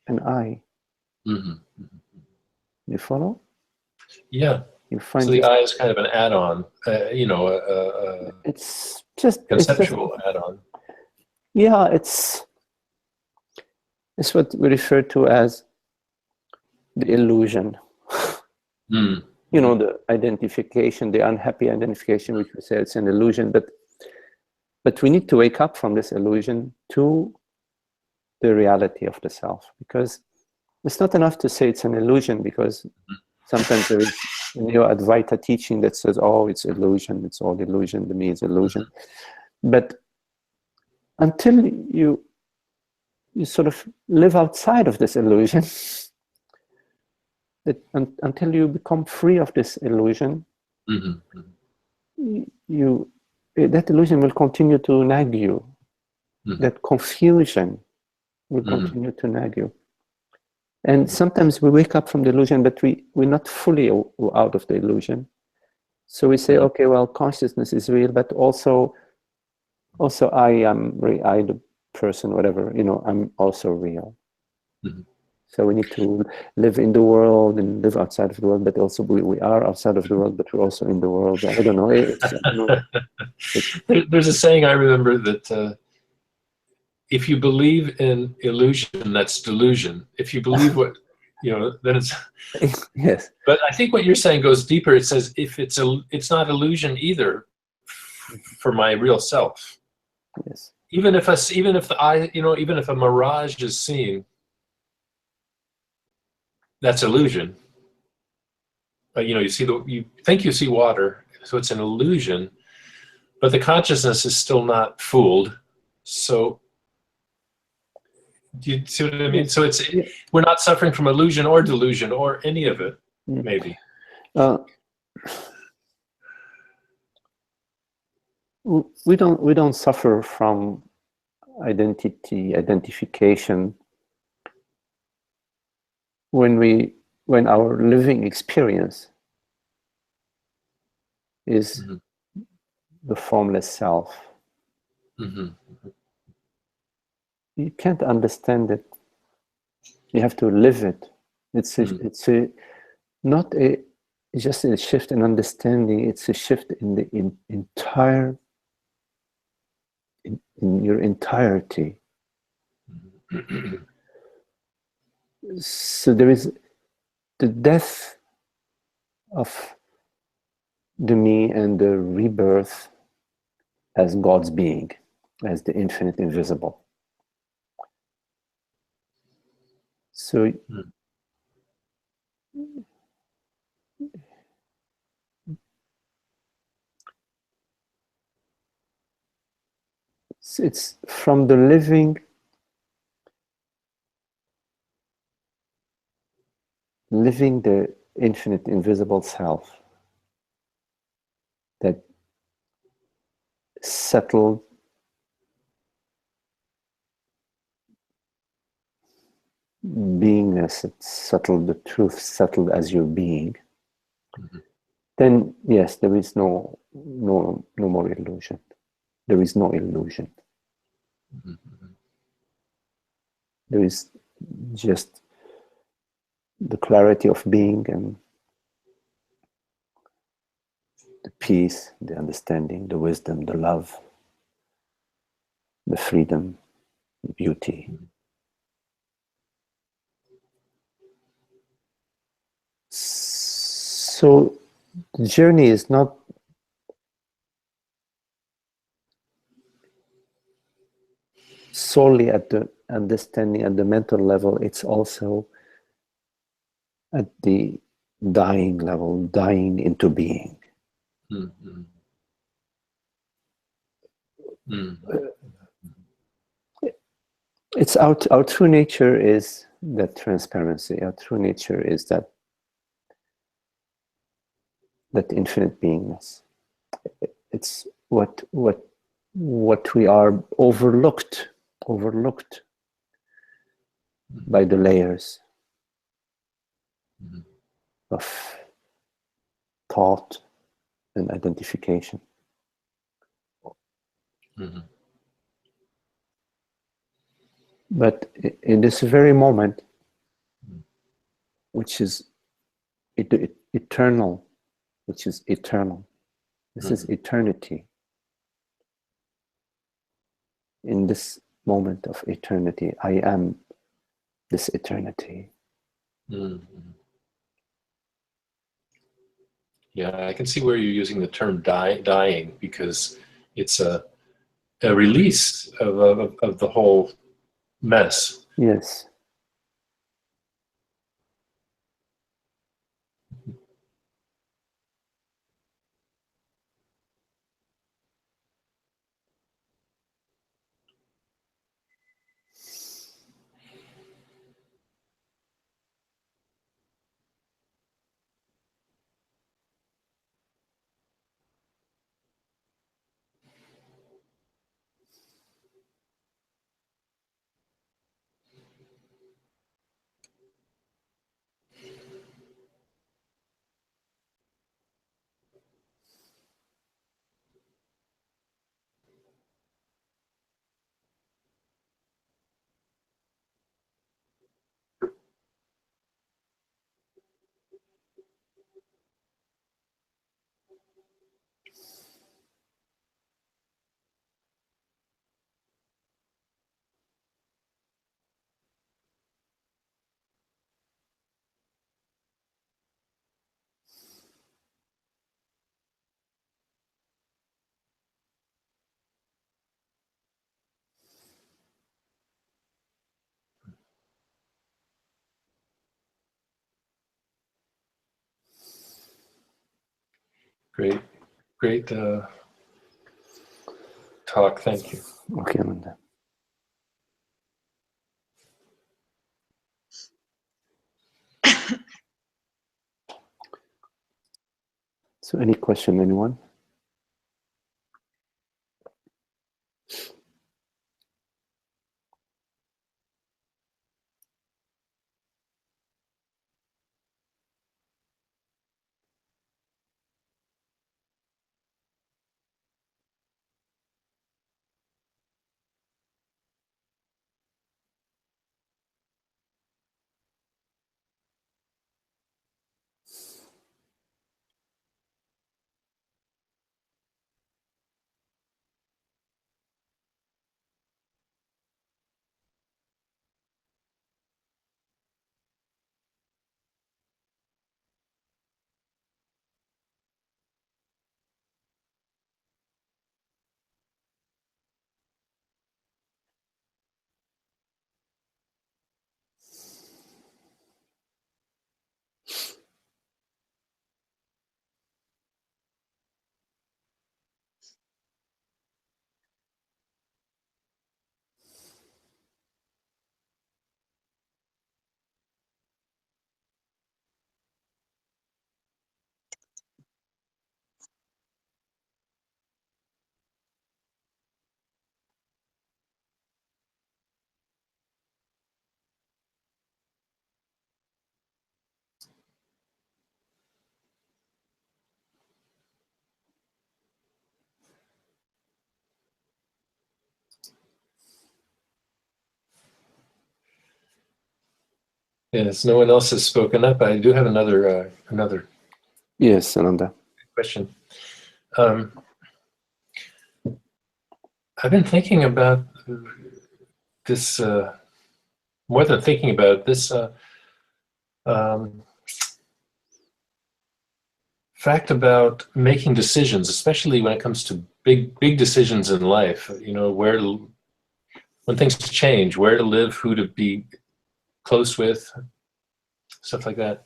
an I. You follow? Yeah. You find so the I is kind of an add-on, it's just conceptual add-on. Yeah, it's what we refer to as the illusion. You know, the identification, the unhappy identification, which we say it's an illusion, but we need to wake up from this illusion to the reality of the self, because it's not enough to say it's an illusion, because sometimes there is a Neo-Advaita teaching that says, oh, it's illusion, it's all illusion, the me is illusion. But until you sort of live outside of this illusion, until you become free of this illusion, that illusion will continue to nag you. That confusion will continue to nag you. And sometimes we wake up from the illusion, but we're not fully out of the illusion. So we say, okay, well, consciousness is real, but also I am I, the person, whatever, I'm also real. So we need to live in the world and live outside of the world, but also we are outside of the world, but we're also in the world. I don't know. There's a saying I remember that if you believe in illusion, that's delusion. If you believe what, then it's... Yes. But I think what you're saying goes deeper. It says if it's not illusion either for my real self. Yes. Even if a mirage is seen, that's illusion. You think you see water, so it's an illusion, but the consciousness is still not fooled. So do you see what I mean? So we're not suffering from illusion or delusion or any of it, maybe. We don't suffer from identification, when our living experience is the formless self, you can't understand it. You have to live it. It's not just a shift in understanding. It's a shift in the entire, in your entirety. So there is the death of the me and the rebirth as God's being, as the infinite invisible. So it's from the living the infinite invisible self that settled beingness, it settled the truth, settled as your being, then yes, there is no more illusion. There is no illusion. There is just the clarity of being and the peace, the understanding, the wisdom, the love, the freedom, the beauty. So the journey is not solely at the understanding at the mental level, it's also at the dying level, dying into being. It's our true nature is that transparency. Our true nature is that infinite beingness. It's what we are overlooked by the layers of thought and identification. But in this very moment, which is eternal, this is eternity. In this moment of eternity, I am this eternity. Yeah, I can see where you're using the term dying, because it's a release of the whole mess. Yes. Great talk. Thank you. Okay, Linda. So any question, anyone? Yes, no one else has spoken up. I do have another Yes, Ananda. question. Um, I've been thinking about this, more than thinking about this um, fact about making decisions, especially when it comes to big decisions in life. You know, when things change, where to live, who to be close with, stuff like that.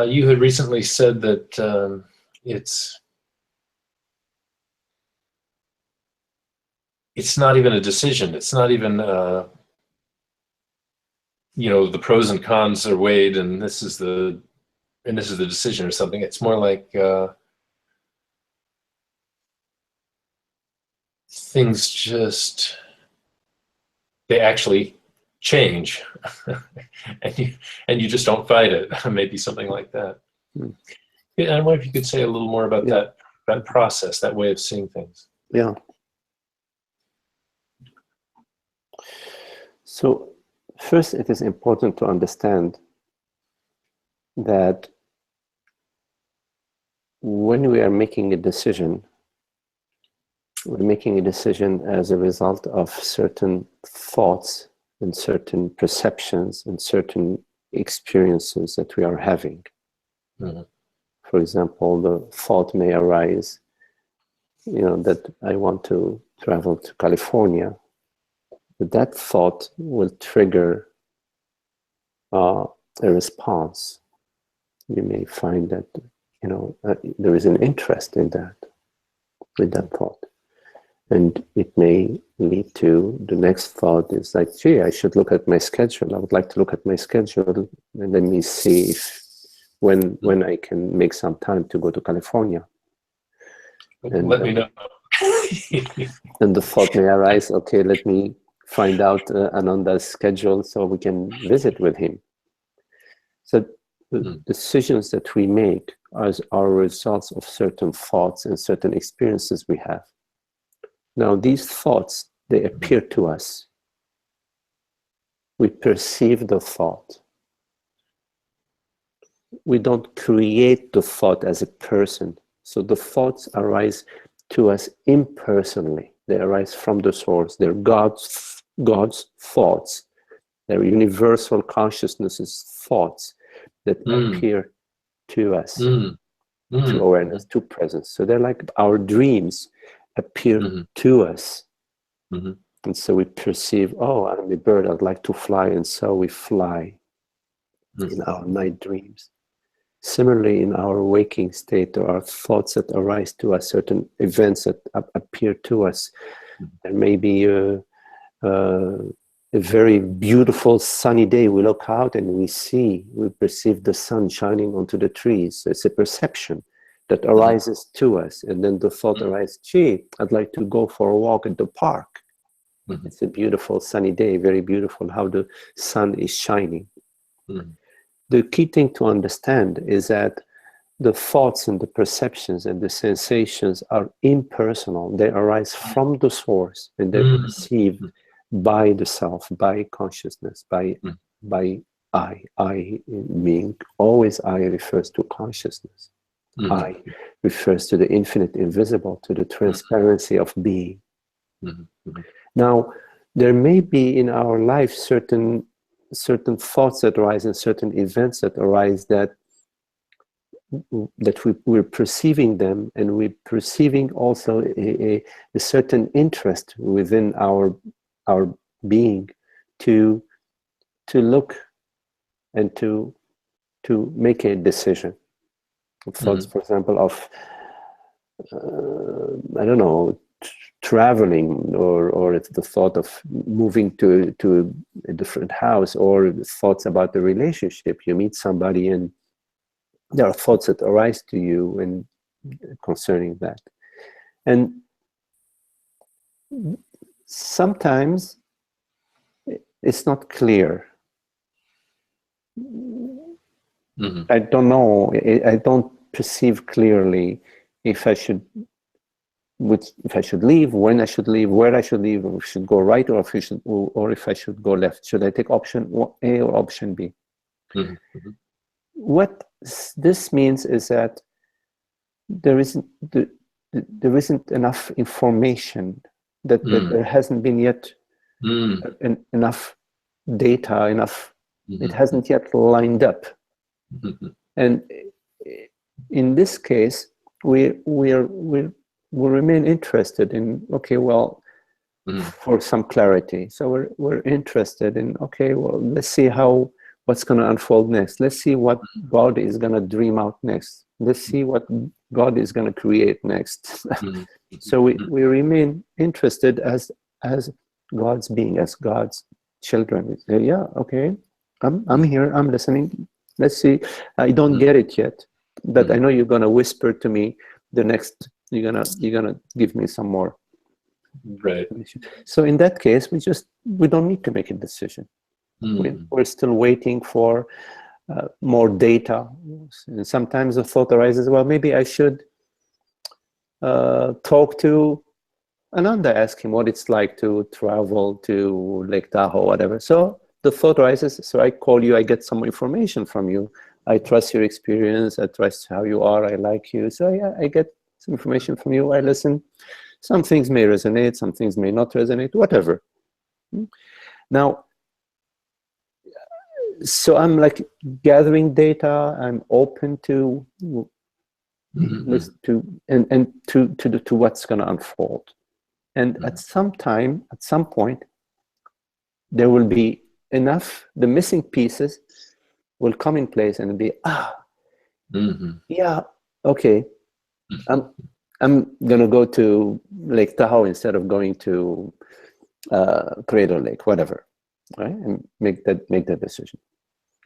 You had recently said that it's not even a decision. It's not even the pros and cons are weighed, and this is the decision or something. It's more like things just they actually change, and you just don't fight it. Maybe something like that. Mm. Yeah, I wonder if you could say a little more about that process, that way of seeing things. Yeah. So first, it is important to understand that when we are making a decision, we're making a decision as a result of certain thoughts and certain perceptions and certain experiences that we are having. Mm-hmm. For example, the thought may arise, that I want to travel to California. But that thought will trigger a response. You may find that, there is an interest in that, with that thought. And it may lead to the next thought is like, gee, I should look at my schedule. I would like to look at my schedule and let me see when I can make some time to go to California. And let me know. And the thought may arise, okay, let me find out Ananda's schedule so we can visit with him. So the decisions that we make are results of certain thoughts and certain experiences we have. Now, these thoughts, they appear to us. We perceive the thought. We don't create the thought as a person. So the thoughts arise to us impersonally. They arise from the source. They're God's thoughts. They're universal consciousness's thoughts that appear to us, to awareness, to presence. So they're like our dreams appear to us. And so we perceive, oh, I'm a bird, I'd like to fly, and so we fly in our night dreams. Similarly, in our waking state, there are thoughts that arise to us, certain events that appear to us. There may be a very beautiful sunny day. We look out and we perceive the sun shining onto the trees. So it's a perception that arises to us. And then the thought arises, gee, I'd like to go for a walk at the park. It's a beautiful sunny day, very beautiful how the sun is shining. The key thing to understand is that the thoughts and the perceptions and the sensations are impersonal. They arise from the source and they're perceived by the self, by consciousness, by I. I meaning always I refers to consciousness. I refers to the infinite invisible, to the transparency of being. Now, there may be in our life certain thoughts that arise and certain events that arise that we're perceiving them, and we're perceiving also a certain interest within our being to look and to make a decision. Thoughts, for example, of I don't know, traveling, or it's the thought of moving to a different house, or thoughts about the relationship. You meet somebody and there are thoughts that arise to you and concerning that. And sometimes it's not clear. I don't know. I don't perceive clearly if I should if I should leave, when I should leave, where I should leave, or if I should go right, or if I should go left. Should I take option A or option B? Mm-hmm. What this means is that there isn't enough information, that there hasn't been yet enough data, it hasn't yet lined up. And in this case, we remain interested in, okay, well, for some clarity. So we're interested in, okay, well, let's see what's going to unfold next. Let's see what God is going to dream out next. Let's see what God is going to create next. So we remain interested as God's being, as God's children. We say, yeah, okay, I'm here, I'm listening. Let's see. I don't get it yet, but I know you're going to whisper to me the next. You're gonna give me some more. Right. So in that case, we don't need to make a decision. We're still waiting for more data. And sometimes the thought arises, well, maybe I should talk to Ananda, ask him what it's like to travel to Lake Tahoe, whatever. So the thought arises, so I call you, I get some information from you. I trust your experience, I trust how you are, I like you. So yeah, I get some information from you, I listen. Some things may resonate, some things may not resonate, whatever. Now, so I'm like gathering data, I'm open to to what's going to unfold. And at some point, there will be enough, the missing pieces will come in place and be, yeah, okay, I'm gonna go to Lake Tahoe instead of going to Crater Lake, whatever, right? And make that decision.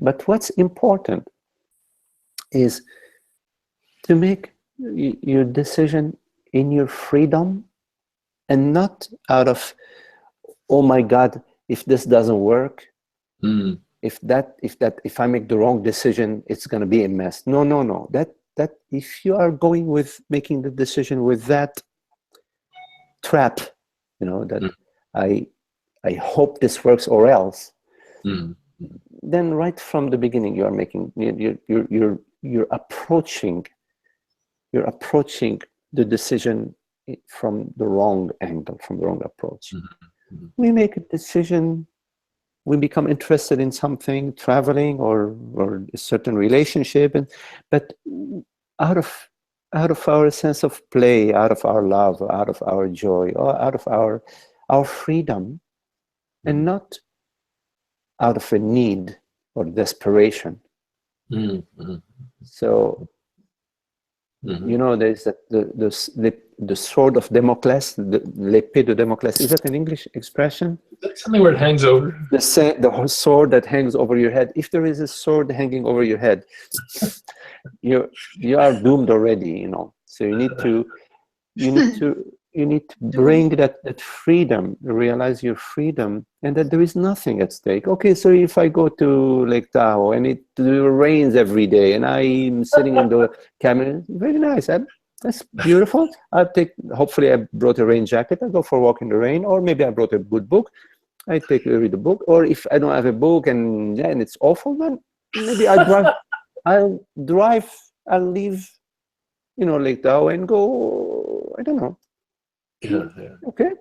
But what's important is to make your decision in your freedom, and not out of, oh my God, if this doesn't work, if I make the wrong decision, it's going to be a mess. No. That if you are going with making the decision with that trap, that I hope this works or else, then right from the beginning you are making you're approaching the decision from the wrong angle, from the wrong approach. We make a decision, we become interested in something, traveling or a certain relationship, but out of our sense of play, out of our love, out of our joy, or out of our freedom, and not out of a need or desperation. So there's the sword of Damocles, the l'épée de Damocles. Is that an English expression? That's something where it hangs over. The sword that hangs over your head. If there is a sword hanging over your head, you are doomed already. So you need to bring that freedom, realize your freedom, and that there is nothing at stake. Okay, so if I go to Lake Tahoe and it rains every day, and I'm sitting in the cabin, very nice. That's beautiful. Hopefully I brought a rain jacket. I go for a walk in the rain, or maybe I brought a good book. I read a book. Or if I don't have a book and it's awful, then maybe I'll leave, Lake Tahoe and go, I don't know. Yeah. Okay.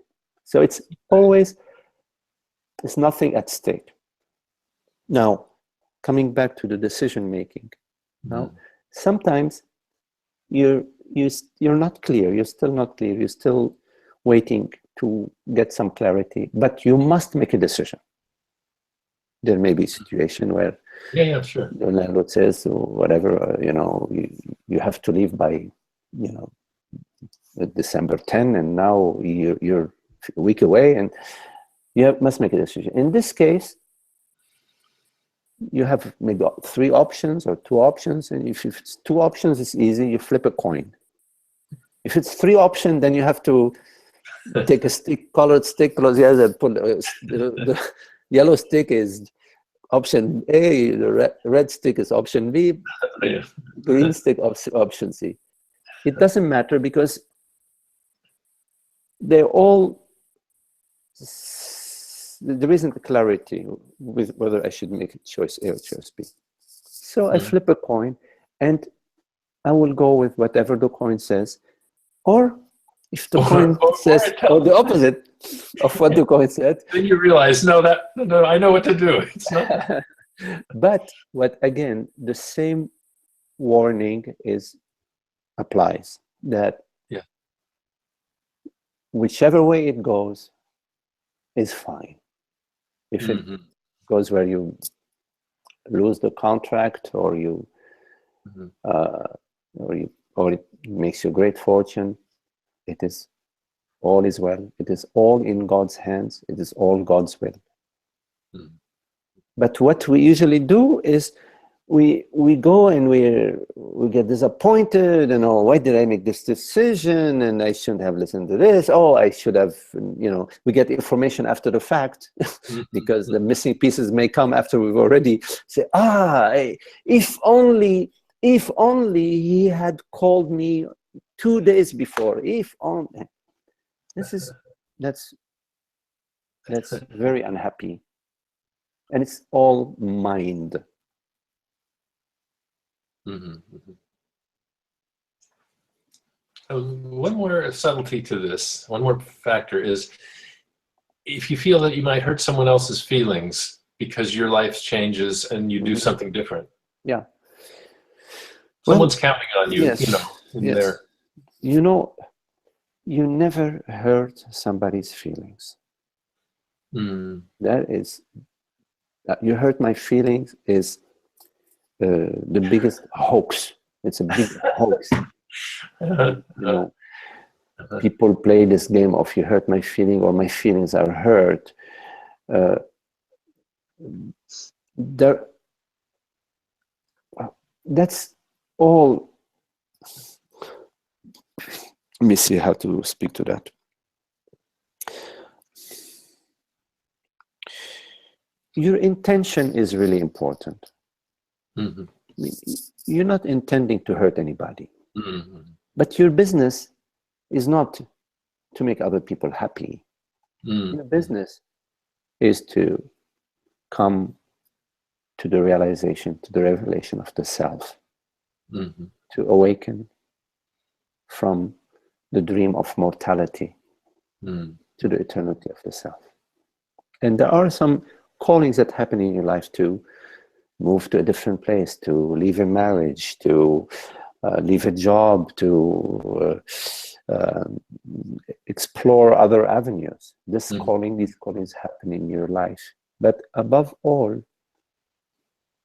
So it's nothing at stake. Now, coming back to the decision making. Now, sometimes you're not clear. You're still not clear. You're still waiting to get some clarity, but you must make a decision. There may be a situation where sure, the landlord says, or whatever, you have to leave by, December 10, and now you're a week away, and you must make a decision. In this case, you have maybe 3 options or 2 options, and if it's 2 options, it's easy. You flip a coin. If it's 3 options, then you have to take a colored stick. The yellow stick is option A, the red stick is option B, green stick option C. It doesn't matter, because they're all, there isn't clarity with whether I should make choice A or choice B. So I flip a coin and I will go with whatever the coin says, or if the coin says or the opposite of what the coin said. Then you realize, no, I know what to do. It's not. But what, again, the same warning applies, that whichever way it goes is fine. If it goes where you lose the contract, or or it makes you great fortune, all is well. It is all in God's hands. It is all God's will. But what we usually do is we go and we get disappointed, and why did I make this decision, and I shouldn't have listened to this, I should have, we get information after the fact because the missing pieces may come after we've already said, if only he had called me 2 days before, if only. That's very unhappy, and it's all mind. One more subtlety to this, one more factor is, if you feel that you might hurt someone else's feelings because your life changes and you do something different. Yeah. Someone's counting on you, there. You never hurt somebody's feelings. That is, you hurt my feelings is the biggest hoax. It's a big hoax. People play this game of you hurt my feeling or my feelings are hurt. That's all. Let me see how to speak to that. Your intention is really important. You're not intending to hurt anybody. But your business is not to make other people happy. Your business is to come to the realization, to the revelation of the self, to awaken from the dream of mortality to the eternity of the self. And there are some callings that happen in your life to move to a different place, to leave a marriage, to leave a job, to explore other avenues. These callings happen in your life. But above all,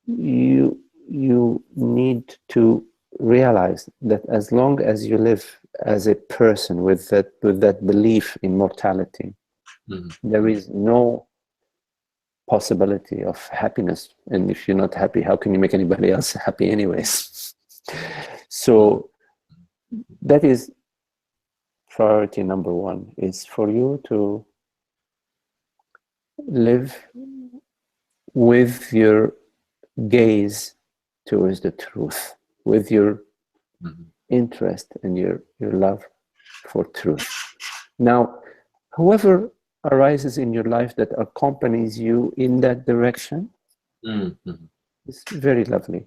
you need to realize that as long as you live as a person with that belief in mortality, there is no possibility of happiness. And if you're not happy, how can you make anybody else happy anyways? So that is priority number one, is for you to live with your gaze towards the truth, with your interest and your love for truth. Now, whoever arises in your life that accompanies you in that direction, it's very lovely.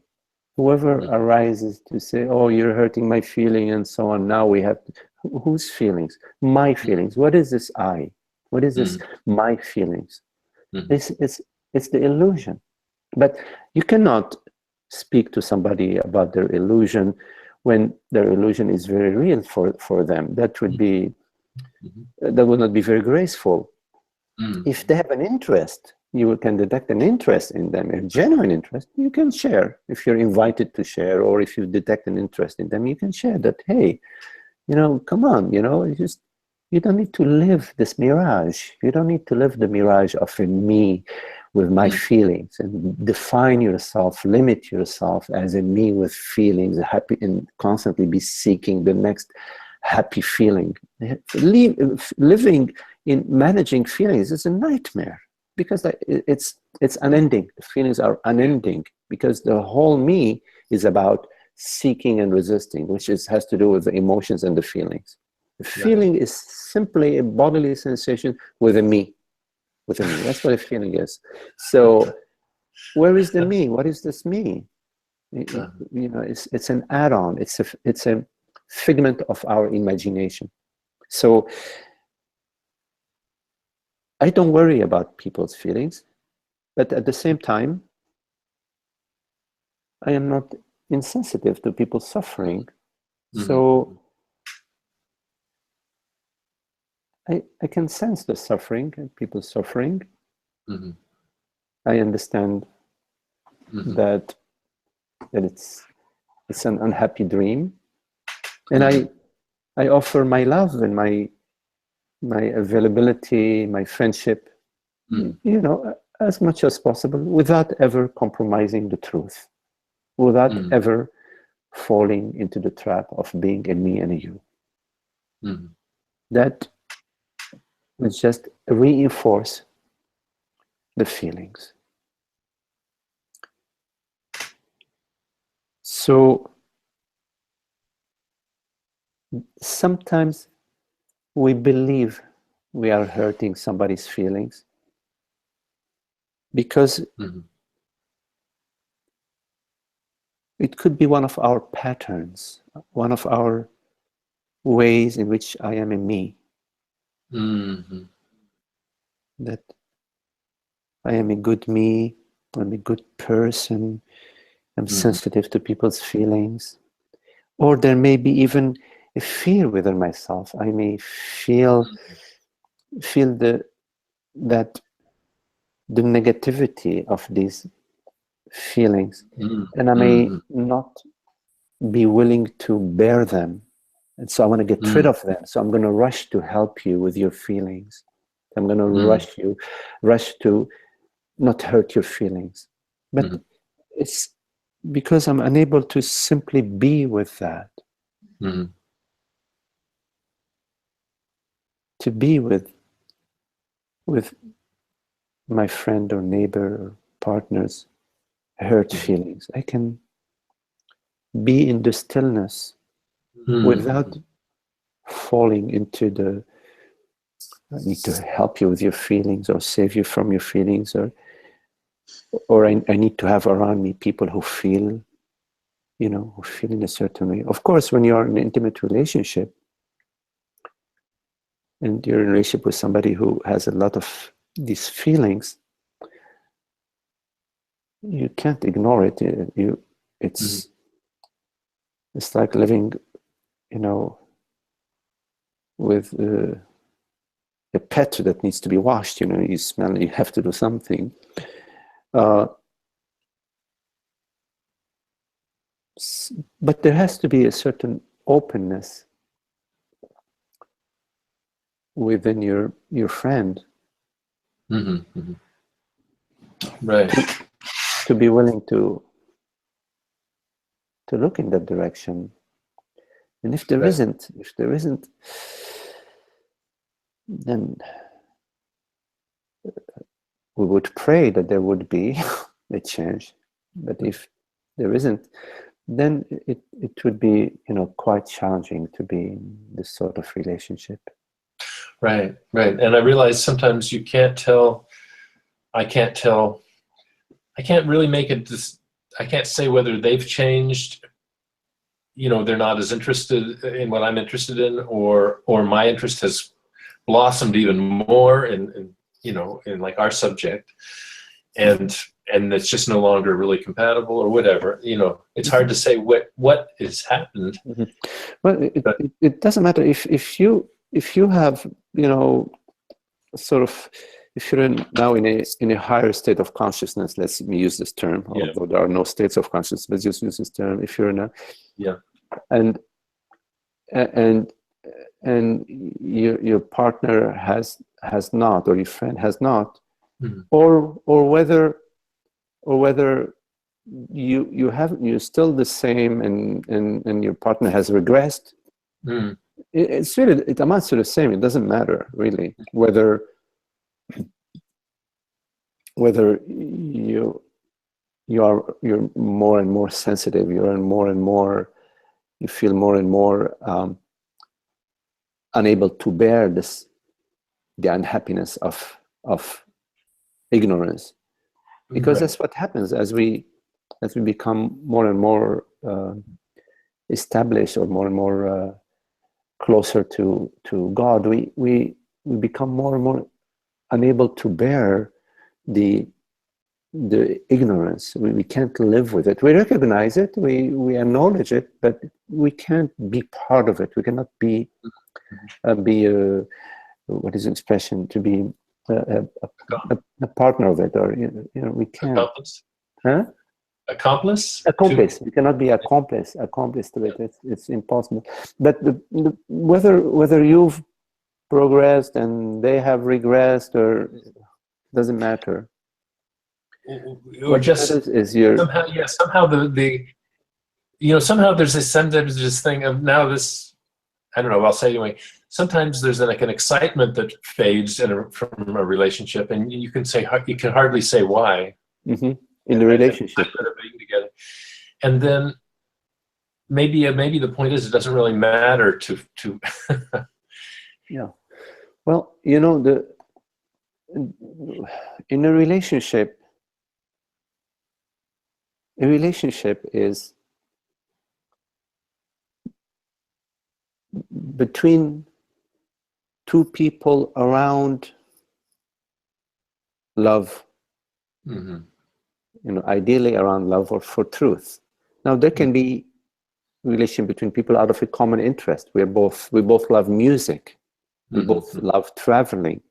Whoever arises to say, oh, you're hurting my feeling and so on, now we have whose feelings? My feelings. What is this I? What is this my feelings? It's the illusion. But you cannot speak to somebody about their illusion when their illusion is very real for them. That would be that would not be very graceful. If they have an interest, you can detect an interest in them, a genuine interest, you can share. If you're invited to share, or if you detect an interest in them, you can share that, hey, come on, you don't need to live this mirage. You don't need to live the mirage of a me with my feelings and define yourself, limit yourself as a me with feelings, happy, and constantly be seeking the next happy feeling. Living in managing feelings is a nightmare, because it's unending. The feelings are unending, because the whole me is about seeking and resisting, which has to do with the emotions and the feelings. The feeling is simply a bodily sensation with a me. With a me. That's what a feeling is. So where is the me? What is this me? It's an add-on. It's a figment of our imagination. So I don't worry about people's feelings, but at the same time, I am not insensitive to people's suffering. So I can sense the suffering and people's suffering. I understand that it's an unhappy dream, and I offer my love and my availability, my friendship, as much as possible, without ever compromising the truth, without ever falling into the trap of being a me and a you. That would just reinforce the feelings. So sometimes we believe we are hurting somebody's feelings because it could be one of our patterns, one of our ways in which I am a me. That I am a good me, I'm a good person, I'm sensitive to people's feelings. Or there may be even a fear within myself. I may feel that the negativity of these feelings, and I may not be willing to bear them. And so I want to get rid of them. So I'm going to rush to help you with your feelings. I'm going to rush to not hurt your feelings. But it's because I'm unable to simply be with that. To be with my friend or neighbor or partner's hurt feelings. I can be in the stillness without falling into the I need to help you with your feelings or save you from your feelings, or I need to have around me people who feel, who feel in a certain way. Of course, when you are in an intimate relationship and you're in a relationship with somebody who has a lot of these feelings, you can't ignore it. It's like living, with a pet that needs to be washed. You smell, you have to do something. But there has to be a certain openness within your friend, right? To be willing to look in that direction. And if there isn't, then we would pray that there would be a change. But if there isn't, then it would be quite challenging to be in this sort of relationship. Right. And I realize sometimes I can't really make it. I can't say whether they've changed. They're not as interested in what I'm interested in, or my interest has blossomed even more in like our subject, and it's just no longer really compatible or whatever. It's hard to say what has happened. Well, it doesn't matter if you have sort of, if you're now in a higher state of consciousness. Let's use this term, although there are no states of consciousness, but just use this term. If you're in a and your partner has not, or your friend has not, or whether you're still the same and your partner has regressed. It's really, it amounts to the same. It doesn't matter really whether you're more and more sensitive, you feel more and more unable to bear this, the unhappiness of ignorance, because that's what happens as we become more and more established, or more and more closer to God. We become more and more unable to bear the ignorance. We can't live with it. We recognize it, we acknowledge it, but we can't be part of it. We cannot be what is the expression, to be a partner of it, or we can't. Accomplice? Huh? Accomplice? Accomplice. We cannot be accomplice to it. It's impossible. But whether you've progressed and they have regressed, or doesn't matter. Or What just matters is your somehow somehow there's this thing of now this, I don't know, I'll say anyway, sometimes there's like an excitement that fades from a relationship, and you can hardly say why. Mm-hmm. In the relationship. Being together. And then maybe the point is, it doesn't really matter to Yeah. Well, in a relationship is between two people around love. Mm-hmm. Ideally around love or for truth. Now there can be relation between people out of a common interest. We both love music. We both love traveling.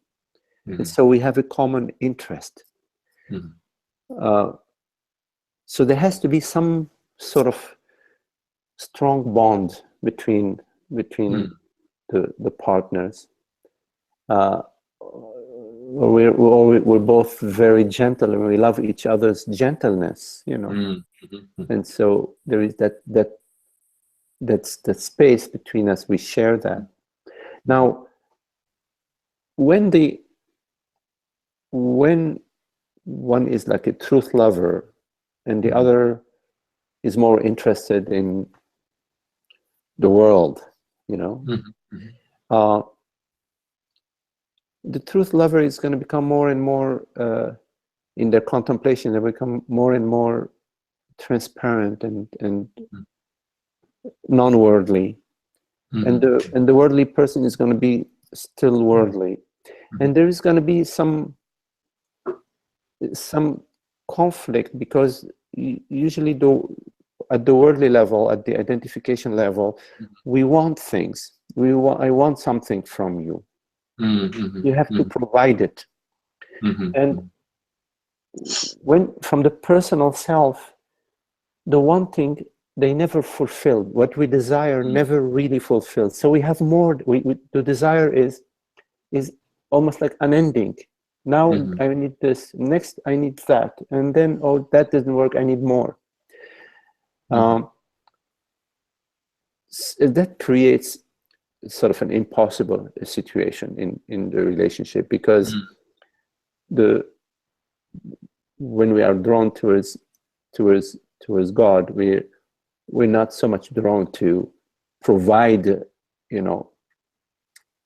And so we have a common interest. So there has to be some sort of strong bond between the partners. We're both very gentle, and we love each other's gentleness, and so there is that's the space between us. We share that. Now, when one is like a truth lover, and the other is more interested in the world, the truth lover is going to become more and more in their contemplation. They become more and more transparent and non-worldly, and the worldly person is going to be still worldly, and there is going to be some conflict, because usually at the worldly level, at the identification level, we want things. I want something from you. You have to provide it. And when from the personal self, the one thing they never fulfilled, what we desire never really fulfilled. So we have more. The desire is almost like unending. Now I need this. Next I need that, and then that doesn't work. I need more. That creates sort of an impossible situation in the relationship, because when we are drawn towards God, we're not so much drawn to provide,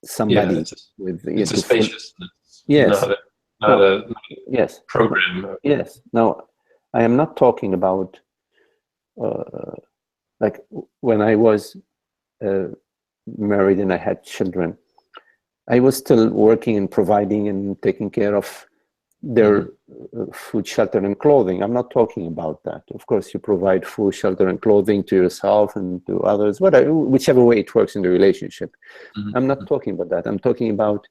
somebody with it's a spaciousness. Yes. Not a yes. program. Yes. Now, I am not talking about like when I was married and I had children. I was still working and providing and taking care of their food, shelter, and clothing. I'm not talking about that. Of course, you provide food, shelter, and clothing to yourself and to others, whichever way it works in the relationship. I'm not talking about that. I'm talking about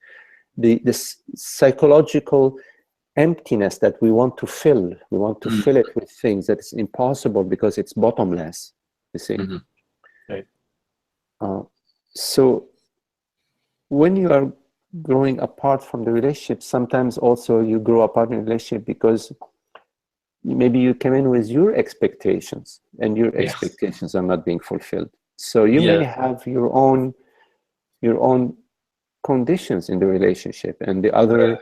this psychological emptiness that we want to fill. We want to fill it with things that is impossible because it's bottomless, you see. Right. So when you are growing apart from the relationship, sometimes also you grow apart in a relationship because maybe you come in with your expectations and your expectations are not being fulfilled. So you may have your own conditions in the relationship, and the other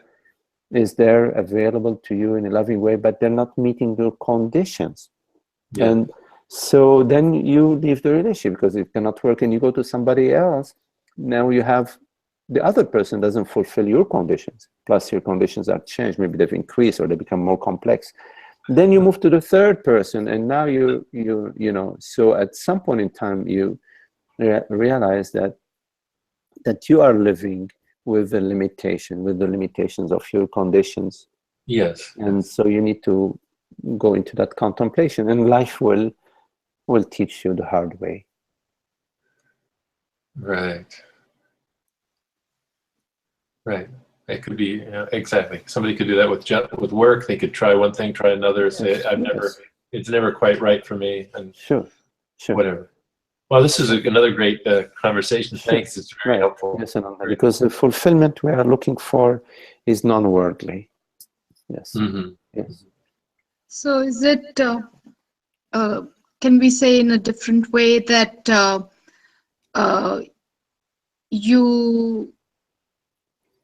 is there available to you in a loving way, but they're not meeting your conditions. And so then you leave the relationship because it cannot work, and you go to somebody else now you have the other person doesn't fulfill your conditions, plus your conditions are changed, maybe they've increased or they become more complex. Then you move to the third person, and now you know, so at some point in time you realize that you are living with the limitations of your conditions. Yes. And so you need to go into that contemplation, and life will teach you the hard way. Right. Right. It could be exactly. Somebody could do that with work. They could try one thing, try another. Say, it's never quite right for me, and sure. Whatever. Well, this is another great conversation. Thanks. It's very helpful. Yes, Ananda, because the fulfillment we are looking for is non-worldly. Yes. Mm-hmm. Yes. So is it? Can we say in a different way that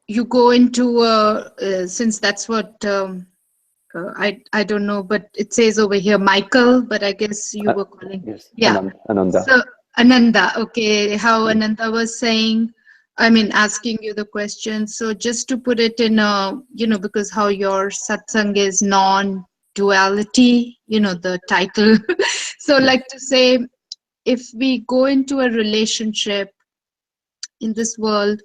you go into since that's what I don't know, but it says over here Michael, but I guess you were calling. Yes. Yeah. Ananda. So Ananda, okay, how Ananda was saying, I mean, asking you the question. So just to put it in a, because how your satsang is non-duality, the title. So like to say, if we go into a relationship in this world,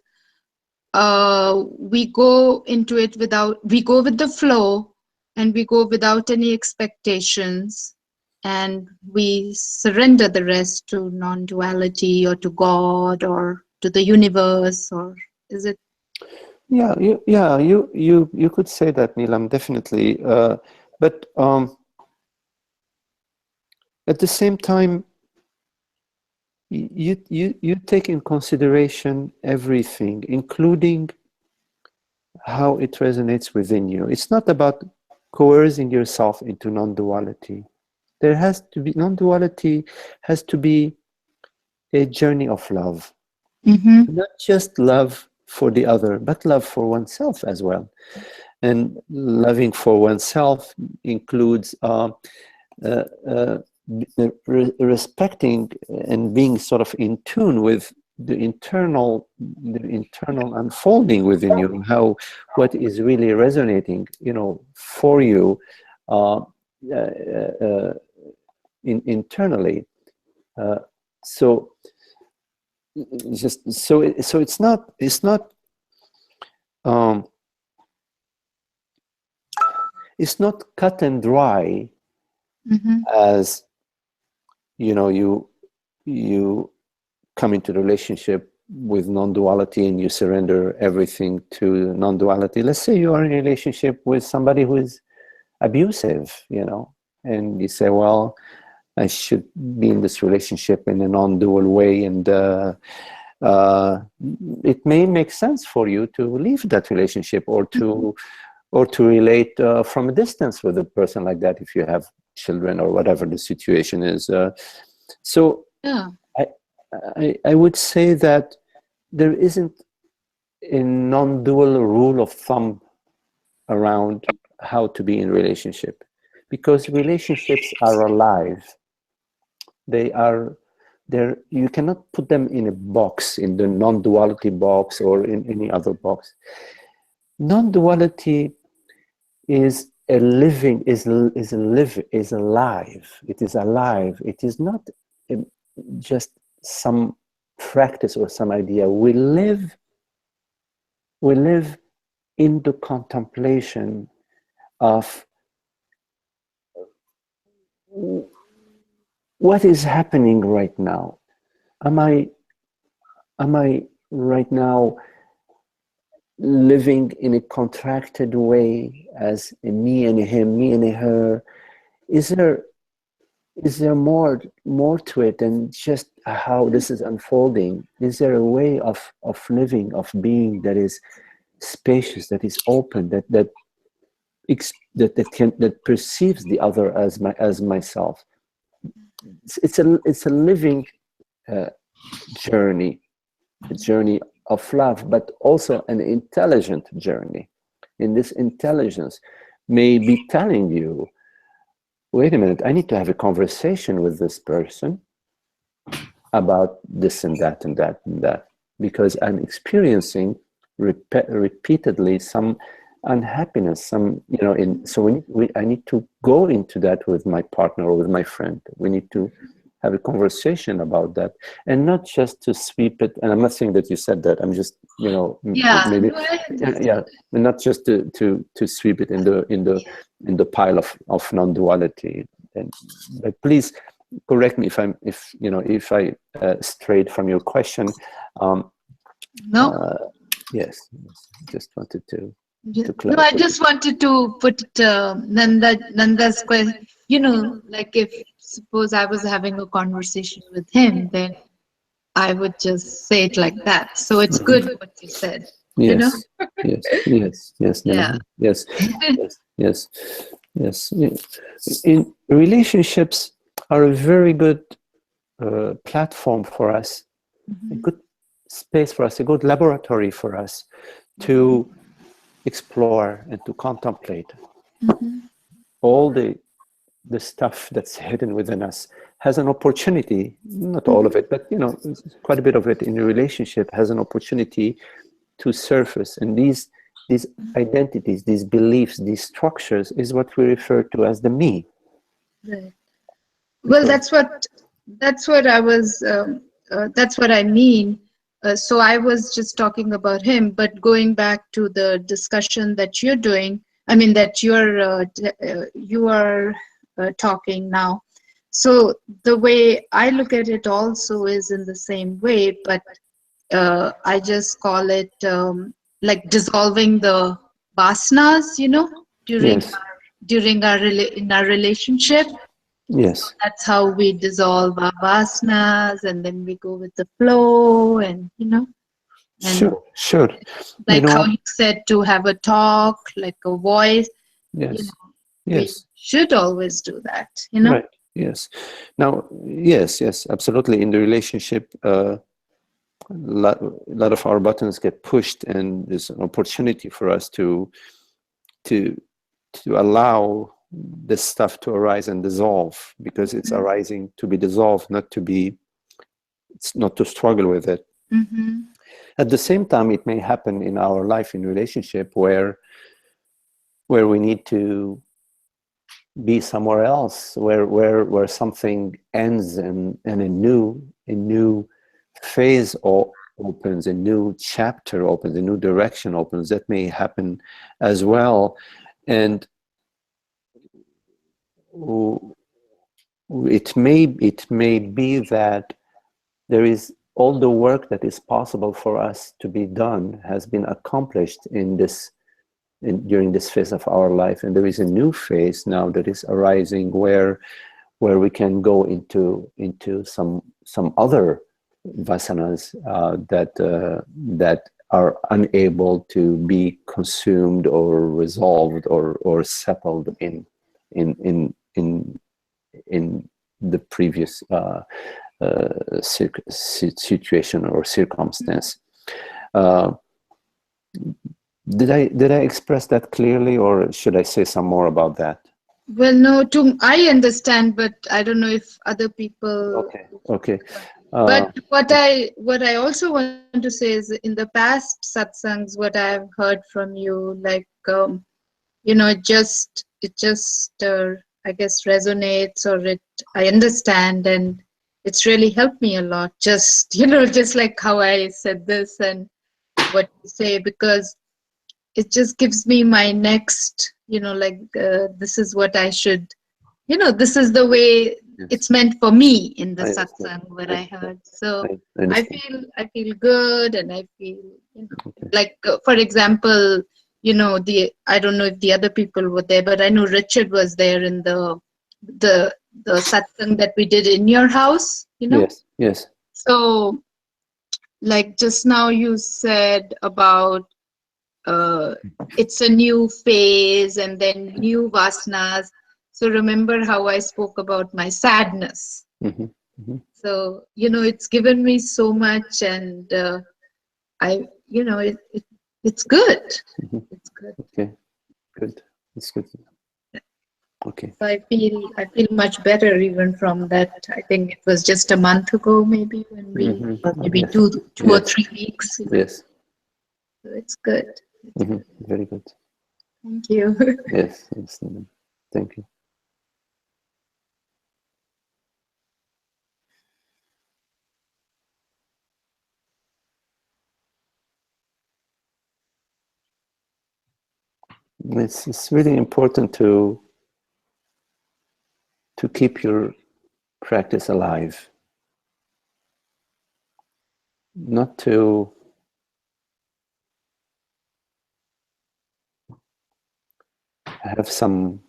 we go into it we go with the flow, and we go without any expectations, and we surrender the rest to non-duality or to God or to the universe, or is it? Yeah, you could say that, Neelam, definitely. But at the same time, you take in consideration everything, including how it resonates within you. It's not about coercing yourself into non-duality. There has to be non-duality, has to be a journey of love. Mm-hmm. Not just love for the other, but love for oneself as well. And loving for oneself includes respecting and being sort of in tune with the internal unfolding within you, what is really resonating, for you internally. So it's not it's not cut and dry. Mm-hmm. As you come into the relationship with non-duality and you surrender everything to non-duality. Let's say you are in a relationship with somebody who is abusive, and you say, well, I should be in this relationship in a non-dual way, and it may make sense for you to leave that relationship or to relate from a distance with a person like that if you have children or whatever the situation is. So Yeah. I would say that there isn't a non-dual rule of thumb around how to be in relationship, because relationships are alive. They are there. You cannot put them in a box, in the non-duality box or in any other box. Non-duality is alive. It is alive. It is not just some practice or some idea. We live in the contemplation of what is happening right now. Am I right now living in a contracted way as a me and a him, me and a her? Is there more to it than just how this is unfolding? Is there a way of living, of being that is spacious, that is open, that perceives the other as myself? It's a living journey, a journey of love, but also an intelligent journey. And this intelligence may be telling you, wait a minute, I need to have a conversation with this person about this and that and that and that. because I'm experiencing repeatedly some unhappiness, some, you know, so I need to go into that with my partner or with my friend. We need to have a conversation about that, and not just to sweep it. And I'm not saying that you said that. I'm just, you know, maybe, yeah, not just to sweep it in the pile of non-duality. But please correct me if I strayed from your question. No. Yes, just wanted to No, I just wanted to put Nanda's question. You know, like if suppose I was having a conversation with him, then I would just say it like that. So it's good what you said. Yes, you know? yes, Yeah. yes. In relationships are a very good platform for us, a good space for us, a good laboratory for us to explore and to contemplate. All the stuff that's hidden within us has an opportunity, not all of it, but you know, quite a bit of it in a relationship has an opportunity to surface. And these identities, these beliefs, these structures is what we refer to as the me. Right. Well, that's what I was. That's what I mean. So I was just talking about him, but going back to the discussion that you're doing. I mean that you are talking now. So the way I look at it also is in the same way, but I just call it like dissolving the vasanas, you know, during in our relationship. Yes. So that's how we dissolve our vasanas, and then we go with the flow, and you know. And sure. Like you know, how you said, to have a talk, like a voice. Yes. You know, Yes. we should always do that. You know. Right. Yes. Now, yes, absolutely. In the relationship, a lot of our buttons get pushed, and there's an opportunity for us to allow this stuff to arise and dissolve, because it's arising to be dissolved, not to struggle with it. At the same time, it may happen in our life in relationship where we need to be somewhere else, where something ends and a new phase opens, a new chapter opens, a new direction opens. That may happen as well. And it may be that there is all the work that is possible for us to be done has been accomplished during this phase of our life, and there is a new phase now that is arising where we can go into some other vasanas that are unable to be consumed or resolved or settled in the previous situation or circumstance. Did I express that clearly, or should I say some more about that? Well, no, I understand, but I don't know if other people. Okay. But what I also want to say is, in the past satsangs, what I've heard from you, like you know, it just I guess resonates, or I understand, and it's really helped me a lot. Just just like how I said this and what you say, because it just gives me my next, like this is what I should, this is the way it's meant for me in the satsang, what I heard. So I feel good, and I feel, like for example, I don't know if the other people were there, but I know Richard was there in the satsang that we did in your house, Yes. So like just now you said about it's a new phase and then new vasanas. So remember how I spoke about my sadness. So it's given me so much, and it's good. It's good. Okay, good. It's good. Okay. So I feel much better even from that. I think it was just a month ago, maybe when we, or maybe Yes. two or Yes. 3 weeks. Yes. So it's good. It's good. Very good. Thank you. Yes. Yes. Thank you. It's really important to keep your practice alive, not to have some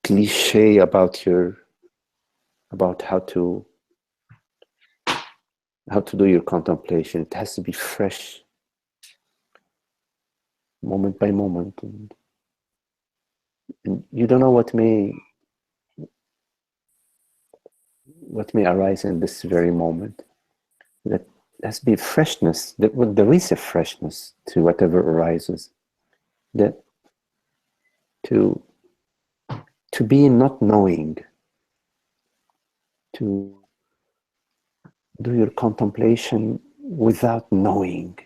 cliche about how to do your contemplation. It has to be fresh, moment by moment, and you don't know what may arise in this very moment. That has to be freshness. There is a freshness to whatever arises. That to be not knowing, to do your contemplation without knowing.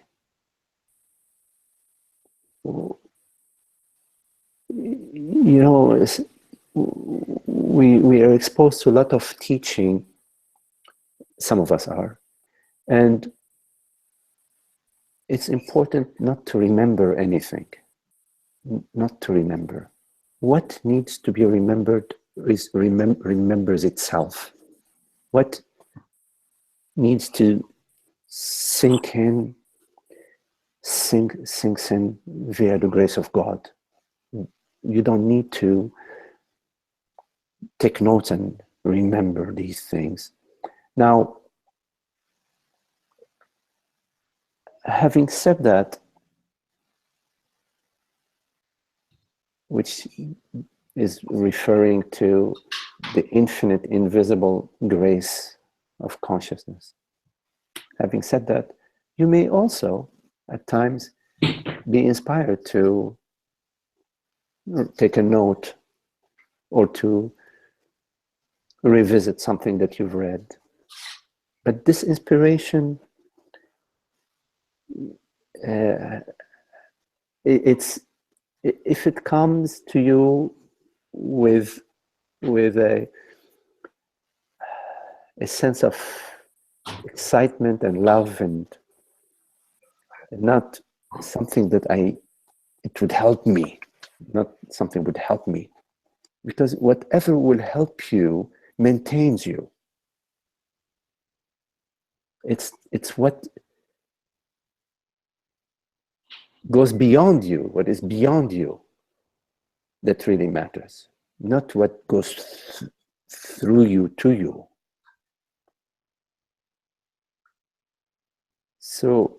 You know, we are exposed to a lot of teaching. Some of us are, and it's important not to remember anything. Not to remember. What needs to be remembered is remembers itself. What needs to sink in, sinks in via the grace of God. You don't need to take notes and remember these things. Now, having said that, which is referring to the infinite, invisible grace of consciousness. Having said that, you may also, at times, be inspired to take a note or to revisit something that you've read. But this inspiration, it's if it comes to you with a sense of excitement and love, and not something that it would help me, not something would help me, because whatever will help you maintains you. It's what goes beyond you, what is beyond you, that really matters, not what goes through you to you. So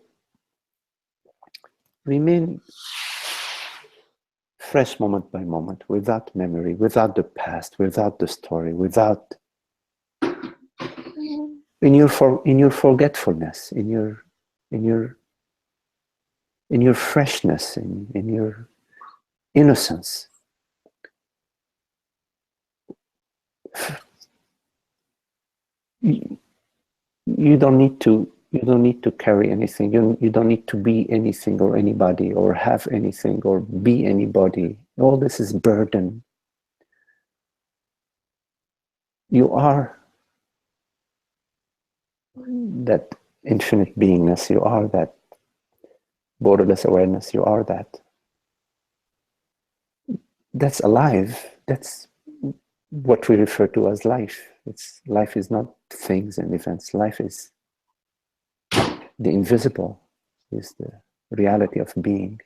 remain fresh moment by moment, without memory, without the past, without the story, without in your forgetfulness, in your freshness, in your innocence. You don't need to carry anything. You don't need to be anything or anybody, or have anything or be anybody. All this is burden. You are that infinite beingness. You are that borderless awareness. You are that. That's alive. That's what we refer to as life. Life is not things and events. Life is the invisible, is the reality of being.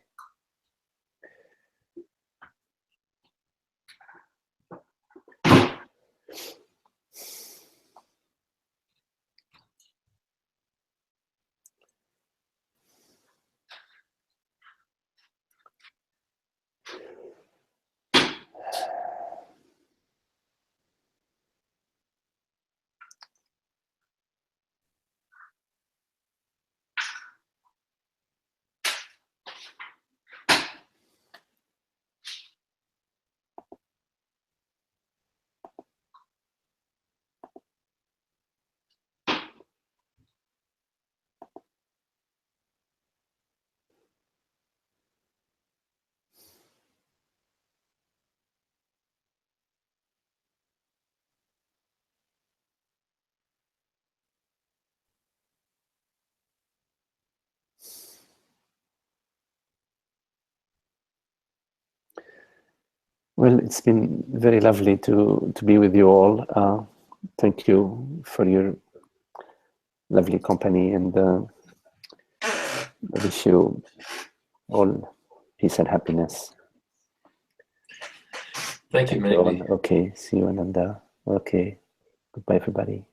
Well, it's been very lovely to be with you all. Thank you for your lovely company, and I wish you all peace and happiness. Thank you, Thank you all. Mandy. Okay, see you, Ananda. Okay, goodbye, everybody.